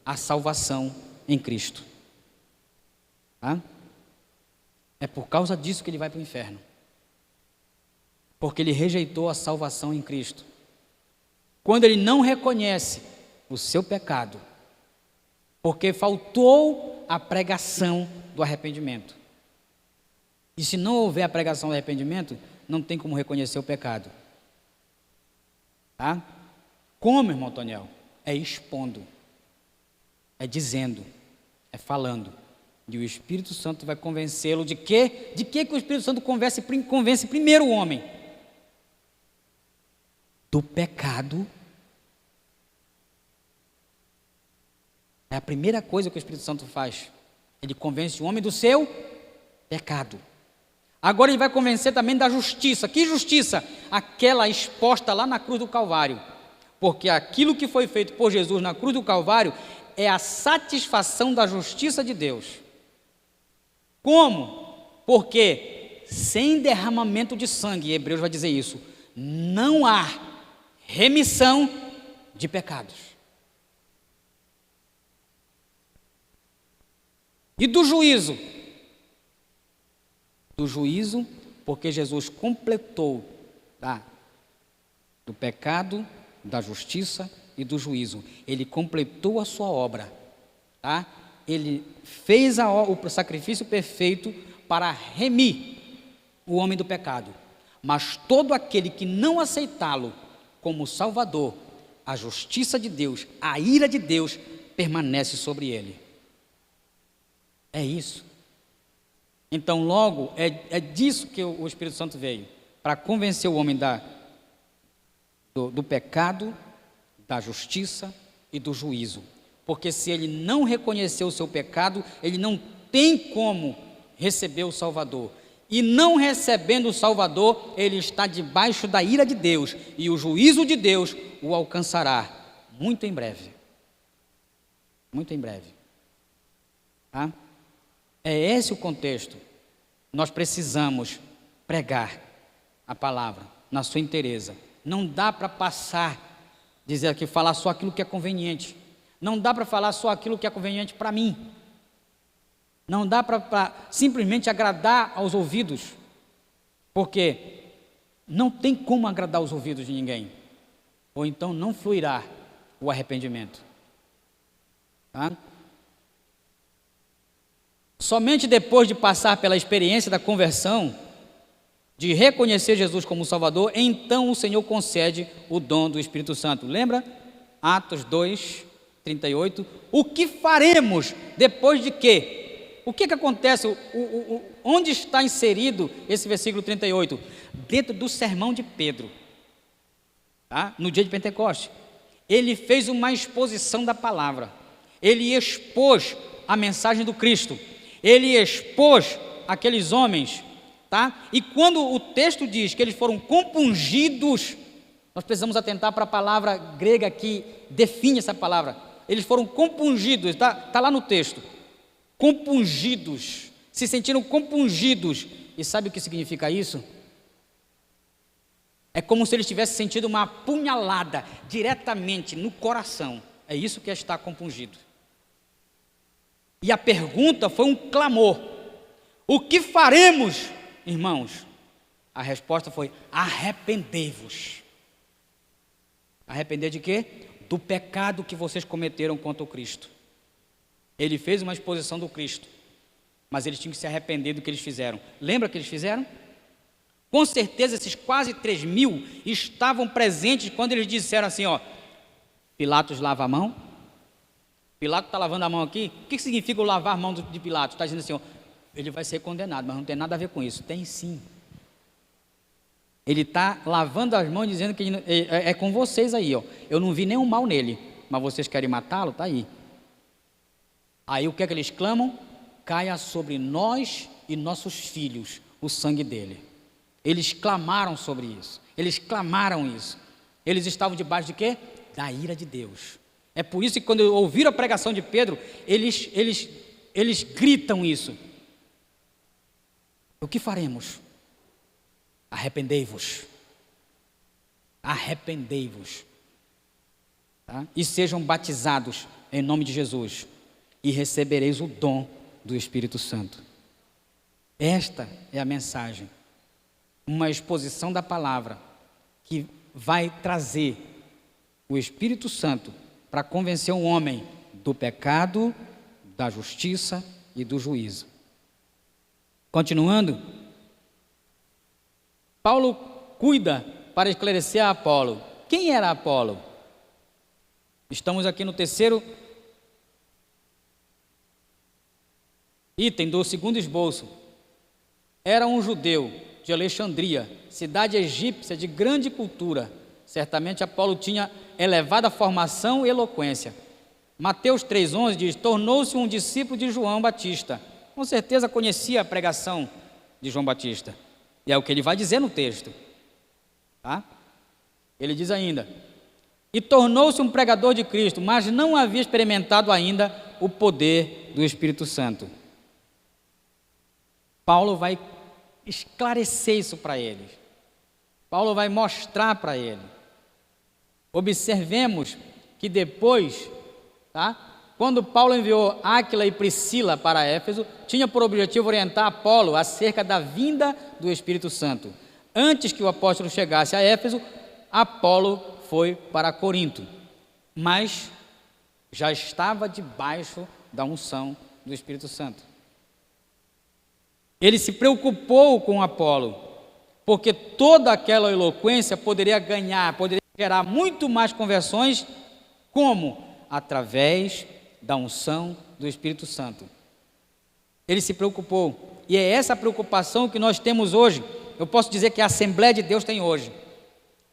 a salvação em Cristo. Tá? É por causa disso que ele vai para o inferno. Porque ele rejeitou a salvação em Cristo. Quando ele não reconhece o seu pecado, porque faltou a pregação do arrependimento. E se não houver a pregação do arrependimento, não tem como reconhecer o pecado. Tá? Como, irmão Toniel? É expondo, é dizendo, é falando. E o Espírito Santo vai convencê-lo de quê? De que o Espírito Santo convence primeiro o homem? Do pecado. É a primeira coisa que o Espírito Santo faz. Ele convence o homem do seu pecado. Agora ele vai convencer também da justiça. Que justiça? Aquela exposta lá na cruz do Calvário. Porque aquilo que foi feito por Jesus na cruz do Calvário é a satisfação da justiça de Deus. Como? Porque sem derramamento de sangue, Hebreus vai dizer isso, não há remissão de pecados. E do juízo? Do juízo, porque Jesus completou, tá? Do pecado, da justiça e do juízo. Ele completou a sua obra, tá? Ele fez o sacrifício perfeito para remir o homem do pecado. Mas todo aquele que não aceitá-lo como Salvador, a justiça de Deus, a ira de Deus permanece sobre ele. É isso. Então, logo, é disso que o Espírito Santo veio, para convencer o homem do pecado, da justiça e do juízo. Porque se ele não reconhecer o seu pecado, ele não tem como receber o Salvador. E não recebendo o Salvador, ele está debaixo da ira de Deus, e o juízo de Deus o alcançará muito em breve. Muito em breve. Tá? É esse o contexto. Nós precisamos pregar a palavra na sua inteireza. Não dá para passar, dizer aqui, falar só aquilo que é conveniente. Não dá para falar só aquilo que é conveniente para mim. Não dá para simplesmente agradar aos ouvidos, porque não tem como agradar os ouvidos de ninguém, ou então não fluirá o arrependimento. Tá? Somente depois de passar pela experiência da conversão, de reconhecer Jesus como Salvador, então o Senhor concede o dom do Espírito Santo. Lembra? Atos 2, 38. O que faremos depois de quê? O que acontece? Onde está inserido esse versículo 38? Dentro do sermão de Pedro, tá? No dia de Pentecostes. Ele fez uma exposição da palavra. Ele expôs a mensagem do Cristo. Ele expôs aqueles homens, tá? E quando o texto diz que eles foram compungidos, nós precisamos atentar para a palavra grega que define essa palavra. Eles foram compungidos, tá lá no texto. Compungidos, se sentiram compungidos. E sabe o que significa isso? É como se eles tivessem sentido uma apunhalada diretamente no coração. É isso que é estar compungido. E a pergunta foi um clamor: o que faremos, irmãos? A resposta foi: arrependei-vos. Arrepender de quê? Do pecado que vocês cometeram contra o Cristo. Ele fez uma exposição do Cristo, mas eles tinham que se arrepender do que eles fizeram. Lembra o que eles fizeram? Com certeza esses quase 3.000 estavam presentes quando eles disseram assim, ó, Pilatos lava a mão. Pilatos está lavando a mão aqui. O que significa o lavar a mão de Pilatos? Está dizendo assim, ó, ele vai ser condenado, mas não tem nada a ver com isso. Tem sim. Ele está lavando as mãos, dizendo que é com vocês aí, ó. Eu não vi nenhum mal nele, mas vocês querem matá-lo? Está aí. Aí o que é que eles clamam? Caia sobre nós e nossos filhos o sangue dele. Eles clamaram sobre isso. Eles clamaram isso. Eles estavam debaixo de quê? Da ira de Deus. É por isso que quando ouviram a pregação de Pedro, eles gritam isso. O que faremos? Arrependei-vos. Arrependei-vos. Tá? E sejam batizados em nome de Jesus. E recebereis o dom do Espírito Santo. Esta é a mensagem. Uma exposição da palavra que vai trazer o Espírito Santo para convencer o homem do pecado, da justiça e do juízo. Continuando, Paulo cuida para esclarecer a Apolo. Quem era Apolo? Estamos aqui no terceiro item do segundo esboço. Era um judeu de Alexandria, cidade egípcia de grande cultura. Certamente Apolo tinha elevada formação e eloquência. Mateus 3,11 diz, tornou-se um discípulo de João Batista. Com certeza conhecia a pregação de João Batista. E é o que ele vai dizer no texto. Tá? Ele diz ainda, e tornou-se um pregador de Cristo, mas não havia experimentado ainda o poder do Espírito Santo. Paulo vai esclarecer isso para eles. Paulo vai mostrar para ele. Observemos que depois, tá? Quando Paulo enviou Áquila e Priscila para Éfeso, tinha por objetivo orientar Apolo acerca da vinda do Espírito Santo. Antes que o apóstolo chegasse a Éfeso, Apolo foi para Corinto, mas já estava debaixo da unção do Espírito Santo. Ele se preocupou com Apolo, porque toda aquela eloquência poderia gerar muito mais conversões, como? Através da unção do Espírito Santo. Ele se preocupou, e é essa preocupação que nós temos hoje. Eu posso dizer que a Assembleia de Deus tem hoje.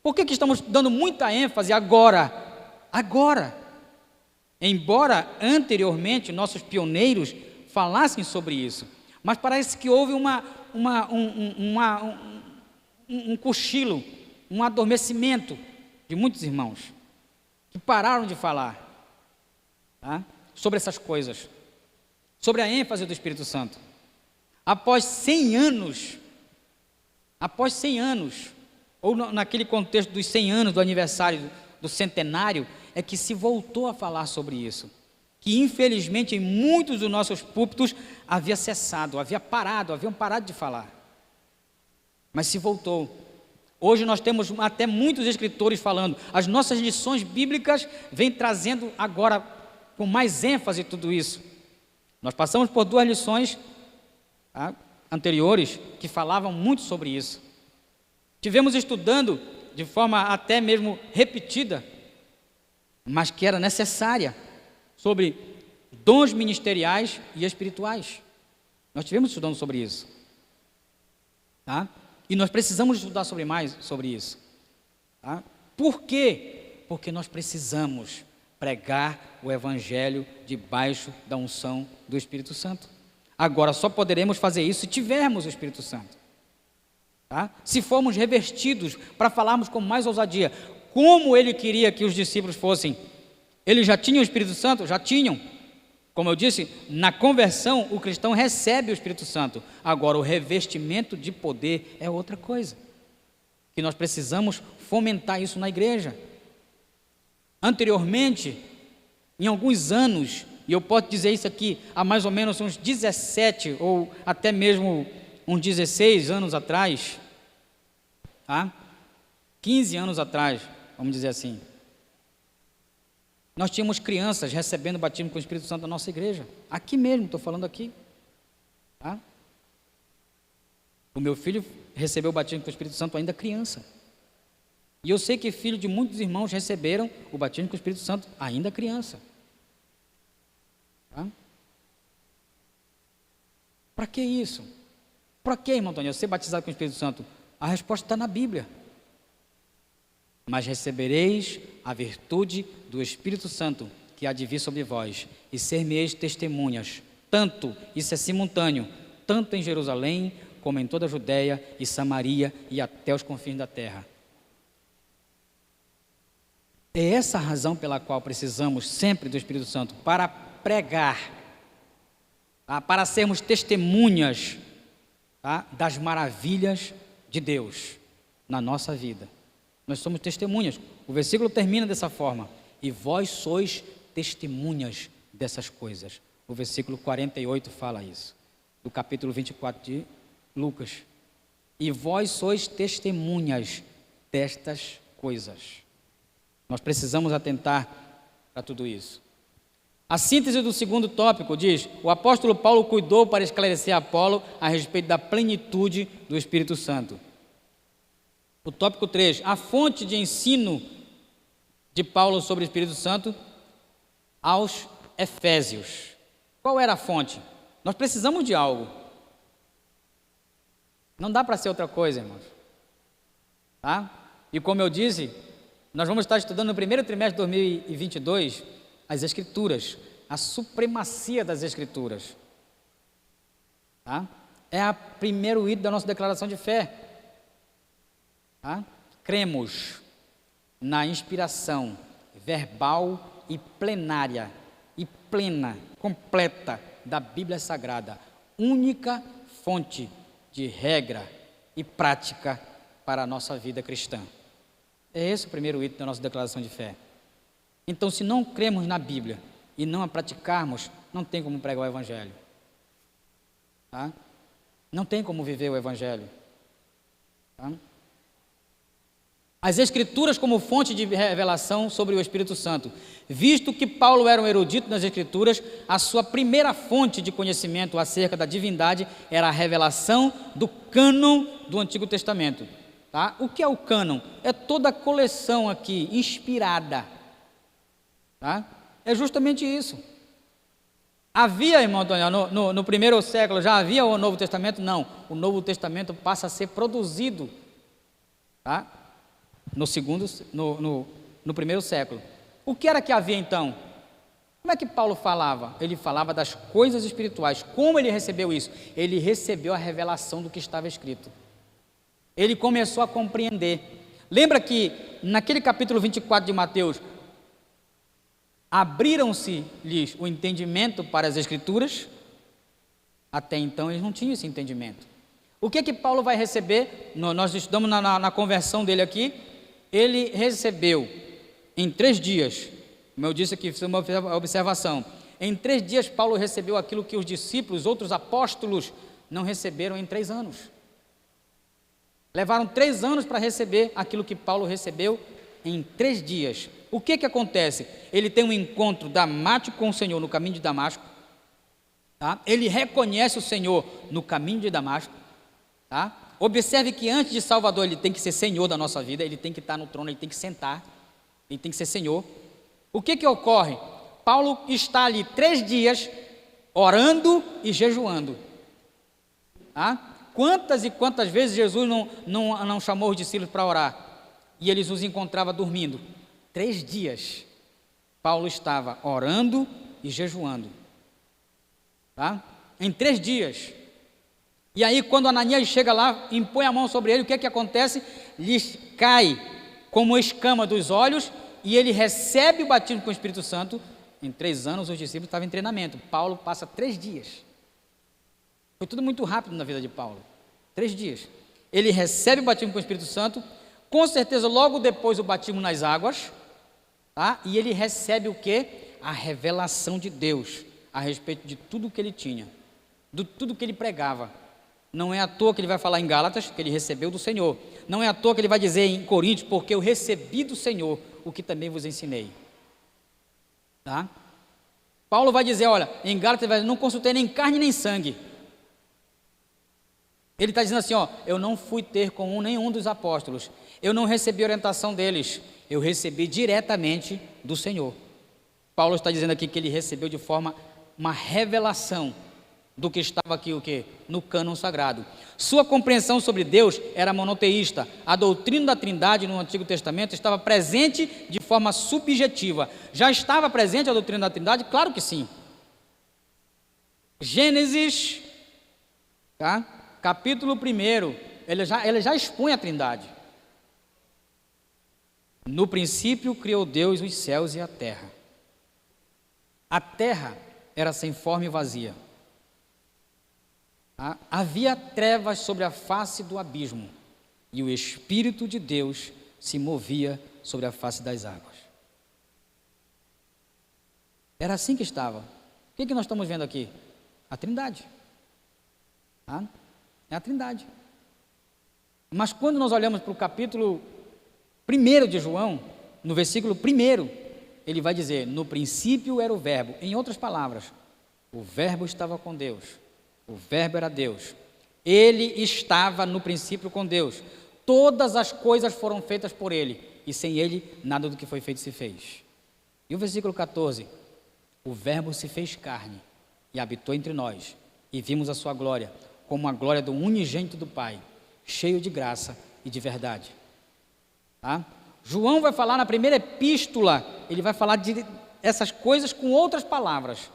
Por que estamos dando muita ênfase agora? Agora. Embora anteriormente nossos pioneiros falassem sobre isso, mas parece que houve um cochilo, um adormecimento de muitos irmãos que pararam de falar, tá? Sobre essas coisas, sobre a ênfase do Espírito Santo. Após 100 anos, ou naquele contexto dos 100 anos do aniversário do centenário, é que se voltou a falar sobre isso, que infelizmente em muitos dos nossos púlpitos havia cessado, haviam parado de falar, mas se voltou. Hoje nós temos até muitos escritores falando, as nossas lições bíblicas vêm trazendo agora com mais ênfase tudo isso. Nós passamos por 2 lições anteriores que falavam muito sobre isso. Tivemos estudando de forma até mesmo repetida, mas que era necessária, sobre dons ministeriais e espirituais. Nós tivemos estudando sobre isso, tá? E nós precisamos estudar mais sobre isso, tá? Por quê? Porque nós precisamos pregar o Evangelho debaixo da unção do Espírito Santo. Agora, só poderemos fazer isso se tivermos o Espírito Santo, tá? Se formos revestidos para falarmos com mais ousadia, como ele queria que os discípulos fossem. Eles já tinham o Espírito Santo? Já tinham. Como eu disse, na conversão o cristão recebe o Espírito Santo. Agora, o revestimento de poder é outra coisa, que nós precisamos fomentar isso na igreja. Anteriormente, em alguns anos, e eu posso dizer isso aqui, há mais ou menos uns 17 ou até mesmo uns 16 anos atrás, tá? 15 anos atrás, vamos dizer assim, nós tínhamos crianças recebendo batismo com o Espírito Santo na nossa igreja, aqui mesmo, estou falando aqui, tá? O meu filho, recebeu o batismo com o Espírito Santo ainda criança. E eu sei que filhos de muitos irmãos receberam o batismo com o Espírito Santo ainda criança. Tá? Para que isso? Para que, irmão Antônio, ser batizado com o Espírito Santo? A resposta está na Bíblia. Mas recebereis a virtude do Espírito Santo, que há de vir sobre vós, e ser-me-eis testemunhas, tanto, isso é simultâneo, tanto em Jerusalém, como em toda a Judéia e Samaria e até os confins da terra. É essa a razão pela qual precisamos sempre do Espírito Santo, para pregar, tá? Para sermos testemunhas, tá? Das maravilhas de Deus na nossa vida. Nós somos testemunhas. O versículo termina dessa forma: e vós sois testemunhas dessas coisas. O versículo 48 fala isso, do capítulo 24 de Lucas. E vós sois testemunhas destas coisas. Nós precisamos atentar para tudo isso. A síntese do segundo tópico diz: o apóstolo Paulo cuidou para esclarecer a Apolo a respeito da plenitude do Espírito Santo. O tópico 3, a fonte de ensino de Paulo sobre o Espírito Santo aos Efésios. Qual era a fonte? Nós precisamos de algo. Não dá para ser outra coisa, irmãos. Tá? E como eu disse, nós vamos estar estudando no primeiro trimestre de 2022 as Escrituras, a supremacia das Escrituras. Tá? É o primeiro item da nossa declaração de fé. Tá? Cremos na inspiração verbal e plenária, e plena, completa da Bíblia Sagrada, única fonte de regra e prática para a nossa vida cristã. É esse o primeiro item da nossa declaração de fé. Então, se não cremos na Bíblia e não a praticarmos, não tem como pregar o Evangelho. Tá? Não tem como viver o Evangelho. Tá? As Escrituras como fonte de revelação sobre o Espírito Santo. Visto que Paulo era um erudito nas Escrituras, a sua primeira fonte de conhecimento acerca da divindade era a revelação do cânon do Antigo Testamento. Tá? O que é o cânon? É toda a coleção aqui, inspirada. Tá? É justamente isso. Havia, irmão Antônio, no primeiro século, já havia o Novo Testamento? Não. O Novo Testamento passa a ser produzido, tá? No primeiro século. O que era que havia então? Como é que Paulo falava? Ele falava das coisas espirituais. Como ele recebeu isso? Ele recebeu a revelação do que estava escrito. Ele começou a compreender. Lembra que naquele capítulo 24 de Mateus, abriram-se-lhes o entendimento para as Escrituras? Até então eles não tinham esse entendimento. O que Paulo vai receber? Nós estudamos na conversão dele aqui. Ele recebeu em 3 dias, como eu disse aqui, fiz uma observação. Em 3 dias Paulo recebeu aquilo que os discípulos, outros apóstolos, não receberam em 3 anos. Levaram 3 anos para receber aquilo que Paulo recebeu em 3 dias. O que acontece? Ele tem um encontro dramático com o Senhor no caminho de Damasco. Tá? Ele reconhece o Senhor no caminho de Damasco. Tá? Observe que antes de Salvador ele tem que ser Senhor da nossa vida, ele tem que estar no trono, ele tem que sentar, ele tem que ser Senhor. O que ocorre? Paulo está ali 3 dias orando e jejuando. Tá? Quantas e quantas vezes Jesus não chamou os discípulos para orar e eles os encontrava dormindo? 3 dias Paulo estava orando e jejuando. Tá? Em 3 dias. E aí quando Ananias chega lá, impõe a mão sobre ele, o que acontece? Lhes cai como escama dos olhos e ele recebe o batismo com o Espírito Santo. Em 3 anos os discípulos estavam em treinamento. Paulo passa 3 dias. Foi tudo muito rápido na vida de Paulo. 3 dias. Ele recebe o batismo com o Espírito Santo, com certeza logo depois o batismo nas águas, tá? E ele recebe o quê? A revelação de Deus a respeito de tudo que ele tinha, de tudo que ele pregava. Não é à toa que ele vai falar em Gálatas, que ele recebeu do Senhor. Não é à toa que ele vai dizer em Coríntios, porque eu recebi do Senhor o que também vos ensinei. Tá? Paulo vai dizer, olha, em Gálatas, não consultei nem carne nem sangue. Ele está dizendo assim, ó, eu não fui ter com nenhum dos apóstolos, eu não recebi orientação deles, eu recebi diretamente do Senhor. Paulo está dizendo aqui que ele recebeu de forma, uma revelação do que estava aqui, o quê? No cânon sagrado. Sua compreensão sobre Deus era monoteísta. A doutrina da Trindade no Antigo Testamento estava presente de forma subjetiva. Já estava presente a doutrina da Trindade? Claro que sim. Gênesis, tá? Capítulo 1, ele já expõe a Trindade. No princípio criou Deus os céus e a terra. A terra era sem forma e vazia. Havia trevas sobre a face do abismo, e o Espírito de Deus se movia sobre a face das águas. Era assim que estava. O que nós estamos vendo aqui? A Trindade. É a Trindade. Mas quando nós olhamos para o capítulo 1 de João, no versículo 1, ele vai dizer, no princípio era o verbo. Em outras palavras, o verbo estava com Deus. O verbo era Deus. Ele estava no princípio com Deus. Todas as coisas foram feitas por ele, e sem ele, nada do que foi feito se fez. E o versículo 14, o verbo se fez carne e habitou entre nós, e vimos a sua glória, como a glória do unigênito do Pai, cheio de graça e de verdade. Tá? João vai falar na primeira epístola, ele vai falar de essas coisas com outras palavras.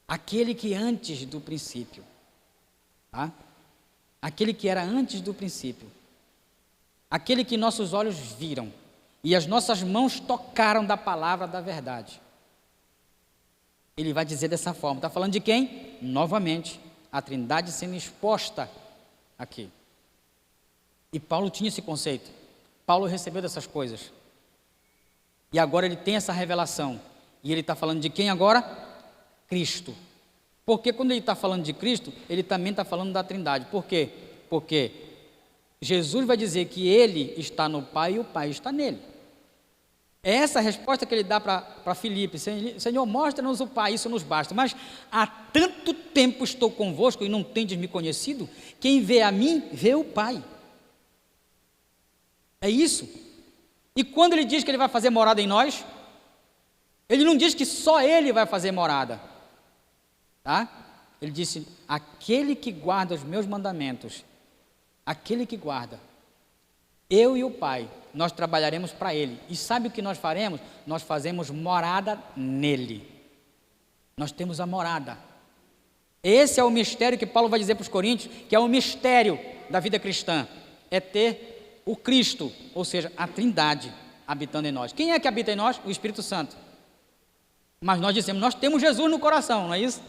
Aquele que antes do princípio, tá? Aquele que era antes do princípio, aquele que nossos olhos viram e as nossas mãos tocaram da palavra da verdade. Ele vai dizer dessa forma, está falando de quem? Novamente, a Trindade sendo exposta aqui. E Paulo tinha esse conceito, Paulo recebeu dessas coisas, e agora ele tem essa revelação, e ele está falando de quem agora? Cristo. Porque quando ele está falando de Cristo, ele também está falando da Trindade. Por quê? Porque Jesus vai dizer que ele está no Pai e o Pai está nele. É essa a resposta que ele dá para Filipe: Senhor, mostra-nos o Pai, isso nos basta. Mas há tanto tempo estou convosco e não tendes me conhecido, quem vê a mim, vê o Pai. É isso. E quando ele diz que ele vai fazer morada em nós, ele não diz que só ele vai fazer morada. Tá? Ele disse, aquele que guarda os meus mandamentos, aquele que guarda, eu e o Pai, nós trabalharemos para ele. E sabe o que nós faremos? Nós fazemos morada nele. Nós temos a morada. Esse é o mistério que Paulo vai dizer para os Coríntios, que é o mistério da vida cristã, é ter o Cristo, ou seja, a Trindade habitando em nós. Quem é que habita em nós? O Espírito Santo. Mas nós dizemos, nós temos Jesus no coração, não é isso?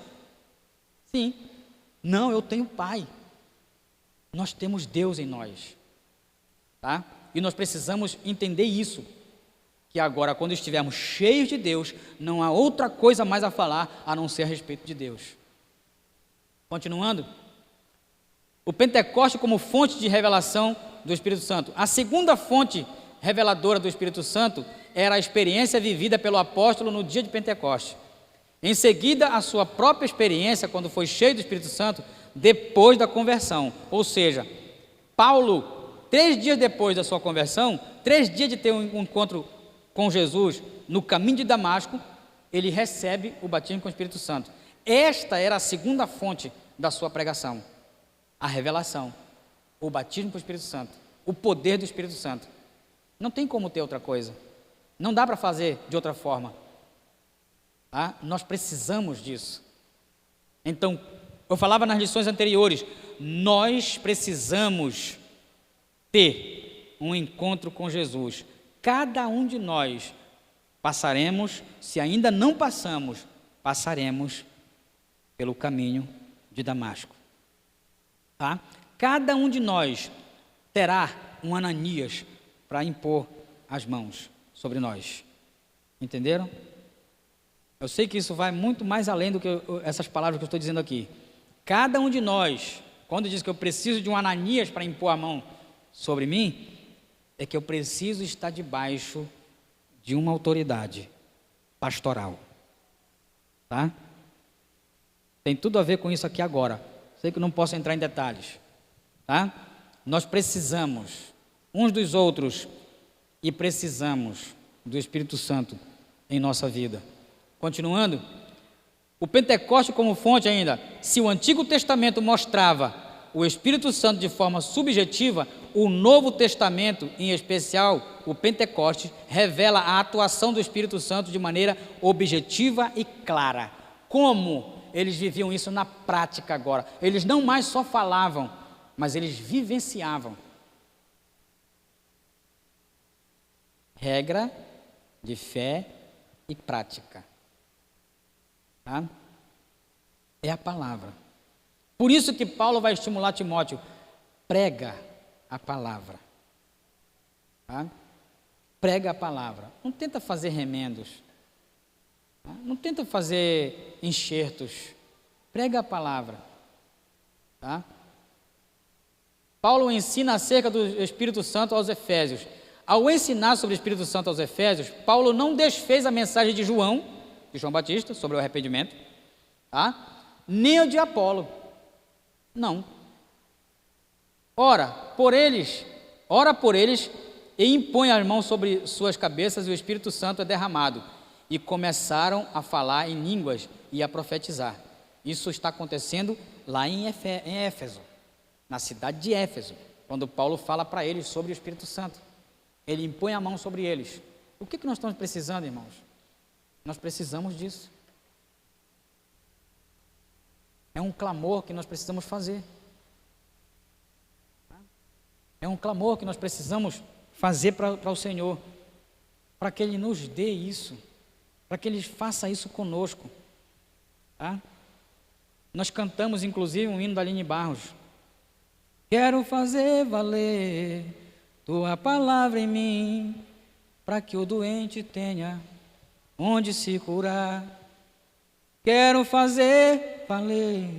Sim. Não, eu tenho Pai. Nós temos Deus em nós. Tá? E nós precisamos entender isso. Que agora, quando estivermos cheios de Deus, não há outra coisa mais a falar a não ser a respeito de Deus. Continuando. O Pentecoste como fonte de revelação do Espírito Santo. A segunda fonte reveladora do Espírito Santo era a experiência vivida pelo apóstolo no dia de Pentecoste. Em seguida, a sua própria experiência, quando foi cheio do Espírito Santo, depois da conversão. Ou seja, Paulo, 3 dias depois da sua conversão, 3 dias de ter um encontro com Jesus no caminho de Damasco, ele recebe o batismo com o Espírito Santo. Esta era a segunda fonte da sua pregação. A revelação, o batismo com o Espírito Santo, o poder do Espírito Santo. Não tem como ter outra coisa. Não dá para fazer de outra forma. Tá? Nós precisamos disso. Então, eu falava nas lições anteriores, nós precisamos ter um encontro com Jesus. Cada um de nós passaremos, se ainda não passamos, passaremos pelo caminho de Damasco. Tá? Cada um de nós terá um Ananias para impor as mãos sobre nós. Entenderam? Eu sei que isso vai muito mais além do que essas palavras que eu estou dizendo aqui. Cada um de nós, quando diz que eu preciso de um Ananias para impor a mão sobre mim, é que eu preciso estar debaixo de uma autoridade pastoral. Tá? Tem tudo a ver com isso aqui agora. Sei que não posso entrar em detalhes, tá? Nós precisamos uns dos outros e precisamos do Espírito Santo em nossa vida. Continuando, o Pentecoste como fonte ainda. Se o Antigo Testamento mostrava o Espírito Santo de forma subjetiva, o Novo Testamento, em especial o Pentecoste, revela a atuação do Espírito Santo de maneira objetiva e clara. Como eles viviam isso na prática agora? Eles não mais só falavam, mas eles vivenciavam. Regra de fé e prática. Tá? É a palavra. Por isso que Paulo vai estimular Timóteo: prega a palavra. Tá? Prega a palavra. Não tenta fazer remendos. Tá? Não tenta fazer enxertos. Prega a palavra. Tá? Paulo ensina acerca do Espírito Santo aos Efésios. Ao ensinar sobre o Espírito Santo aos Efésios, Paulo não desfez a mensagem de João Batista, sobre o arrependimento, tá? Nem o de Apolo. Não. Ora por eles e impõe as mãos sobre suas cabeças e o Espírito Santo é derramado. E começaram a falar em línguas e a profetizar. Isso está acontecendo lá em Éfeso, na cidade de Éfeso, quando Paulo fala para eles sobre o Espírito Santo. Ele impõe a mão sobre eles. O que nós estamos precisando, irmãos? Nós precisamos disso. É um clamor que nós precisamos fazer. É um clamor que nós precisamos fazer para o Senhor, para que Ele nos dê isso, para que Ele faça isso conosco. Tá? Nós cantamos, inclusive, um hino da Aline Barros. Quero fazer valer Tua palavra em mim, para que o doente tenha onde se curar. Quero fazer valer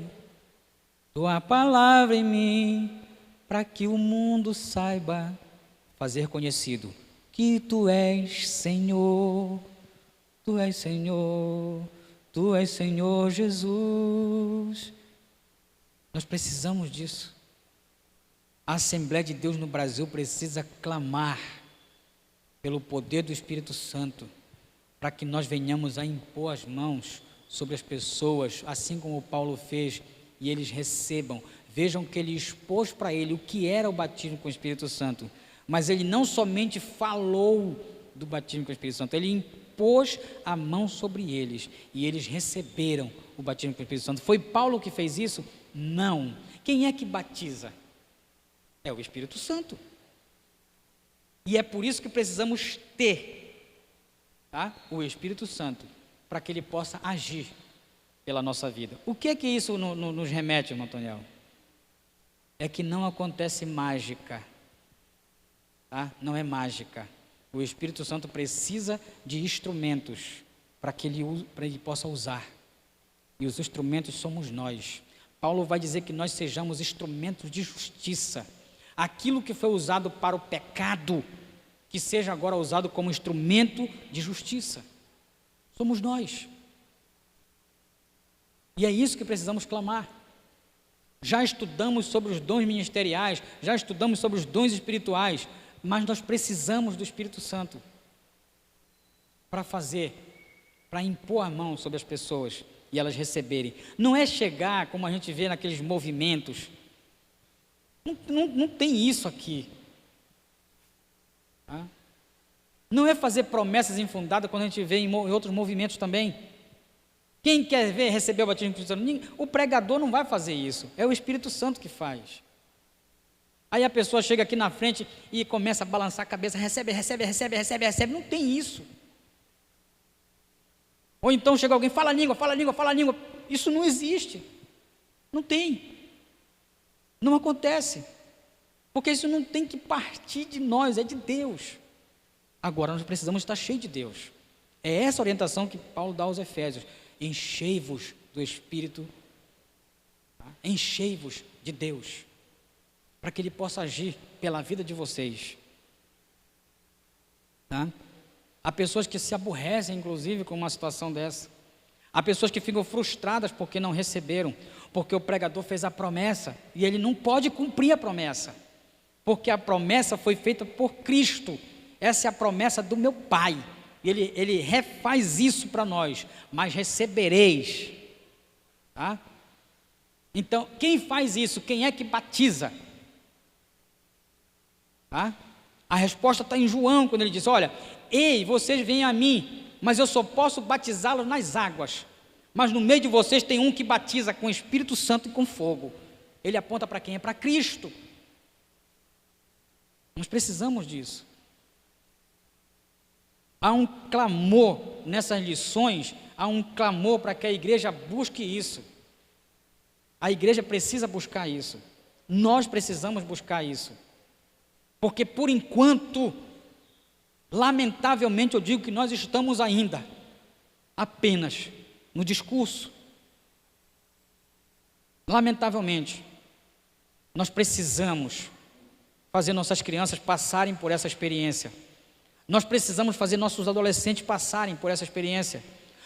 Tua palavra em mim, para que o mundo saiba fazer conhecido que Tu és Senhor, Tu és Senhor, Tu és Senhor Jesus. Nós precisamos disso. A Assembleia de Deus no Brasil precisa clamar pelo poder do Espírito Santo, para que nós venhamos a impor as mãos sobre as pessoas, assim como Paulo fez, e eles recebam. Vejam que ele expôs para ele o que era o batismo com o Espírito Santo, mas ele não somente falou do batismo com o Espírito Santo, ele impôs a mão sobre eles, e eles receberam o batismo com o Espírito Santo. Foi Paulo que fez isso? Não. Quem é que batiza? É o Espírito Santo. E é por isso que precisamos ter, tá, o Espírito Santo, para que ele possa agir pela nossa vida. O que é que isso nos remete, irmão Antoniel? É que não acontece mágica, tá? Não é mágica. O Espírito Santo precisa de instrumentos para que ele possa usar. E os instrumentos somos nós. Paulo vai dizer que nós sejamos instrumentos de justiça. Aquilo que foi usado para o pecado, que seja agora usado como instrumento de justiça. Somos nós. E é isso que precisamos clamar. Já estudamos sobre os dons ministeriais, já estudamos sobre os dons espirituais, mas nós precisamos do Espírito Santo para para impor a mão sobre as pessoas e elas receberem. Não é chegar, como a gente vê naqueles movimentos. Não tem isso aqui. Tá? Não é fazer promessas infundadas, quando a gente vê em outros movimentos também. Quem quer receber o batismo do Espírito Santo? O pregador não vai fazer isso, é o Espírito Santo que faz. Aí a pessoa chega aqui na frente e começa a balançar a cabeça, recebe. Não tem isso. Ou então chega alguém, fala língua. Isso não existe. Não tem. Não acontece, porque isso não tem que partir de nós, é de Deus. Agora nós precisamos estar cheios de Deus. É essa orientação que Paulo dá aos Efésios: enchei-vos do Espírito, tá? Enchei-vos de Deus, para que Ele possa agir pela vida de vocês. Tá? Há pessoas que se aborrecem, inclusive, com uma situação dessa. Há pessoas que ficam frustradas porque não receberam, porque o pregador fez a promessa e ele não pode cumprir a promessa, porque a promessa foi feita por Cristo. Essa é a promessa do meu Pai. Ele refaz isso para nós, mas recebereis. Tá? Então, quem faz isso? Quem é que batiza? Tá? A resposta está em João, quando ele diz: olha, ei, vocês vêm a mim, mas eu só posso batizá-los nas águas. Mas no meio de vocês tem um que batiza com o Espírito Santo e com fogo. Ele aponta para quem? É para Cristo. Nós precisamos disso. Há um clamor nessas lições, há um clamor para que a igreja busque isso. A igreja precisa buscar isso. Nós precisamos buscar isso. Porque por enquanto, lamentavelmente eu digo que nós estamos ainda apenas no discurso. Lamentavelmente, nós precisamos fazer nossas crianças passarem por essa experiência. Nós precisamos fazer nossos adolescentes passarem por essa experiência.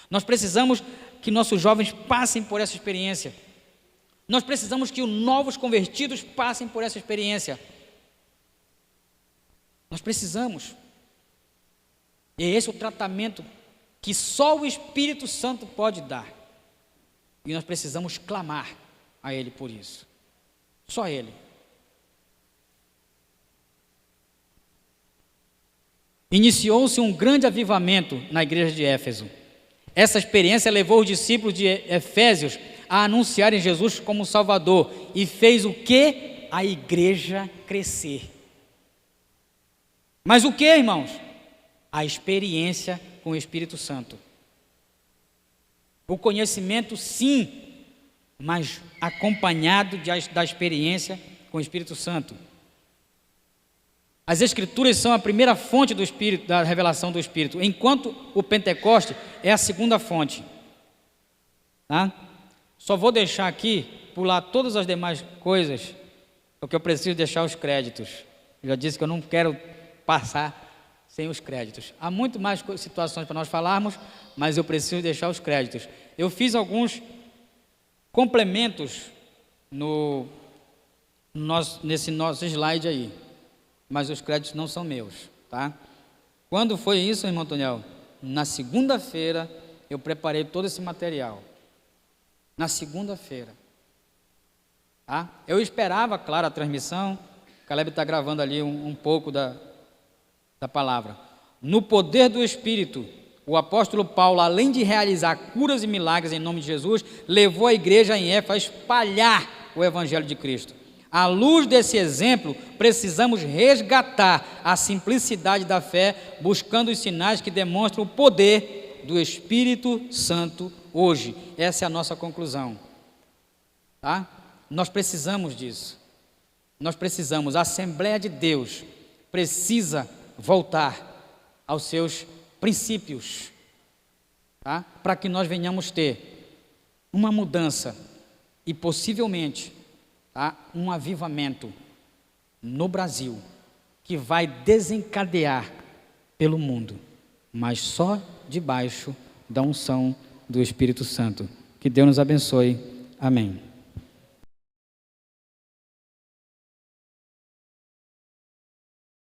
Nós precisamos que nossos jovens passem por essa experiência. Nós precisamos que os novos convertidos passem por essa experiência. Nós precisamos. E esse é o tratamento que só o Espírito Santo pode dar. E nós precisamos clamar a Ele por isso. Só Ele. Iniciou-se um grande avivamento na igreja de Éfeso. Essa experiência levou os discípulos de Efésios a anunciarem Jesus como Salvador e fez o quê? A igreja crescer. Mas o que, irmãos? A experiência com o Espírito Santo. O conhecimento, sim, mas acompanhado da experiência com o Espírito Santo. As Escrituras são a primeira fonte do Espírito, da revelação do Espírito, enquanto o Pentecoste é a segunda fonte. Tá? Só vou deixar aqui, pular todas as demais coisas, porque eu preciso deixar os créditos. Eu já disse que eu não quero passar sem os créditos. Há muito mais situações para nós falarmos, mas eu preciso deixar os créditos. Eu fiz alguns complementos nesse nosso slide aí, mas os créditos não são meus, tá? Quando foi isso, irmão Antoniel? Na segunda-feira eu preparei todo esse material. Na segunda-feira. Tá? Eu esperava, claro, a transmissão. Caleb está gravando ali um pouco da palavra. No poder do Espírito, o apóstolo Paulo, além de realizar curas e milagres em nome de Jesus, levou a igreja em Éfeso a espalhar o Evangelho de Cristo. À luz desse exemplo, precisamos resgatar a simplicidade da fé, buscando os sinais que demonstram o poder do Espírito Santo hoje. Essa é a nossa conclusão. Tá? Nós precisamos disso. Nós precisamos, a Assembleia de Deus precisa voltar aos seus princípios, tá? Para que nós venhamos ter uma mudança e possivelmente um avivamento no Brasil que vai desencadear pelo mundo, mas só debaixo da unção do Espírito Santo. Que Deus nos abençoe. Amém.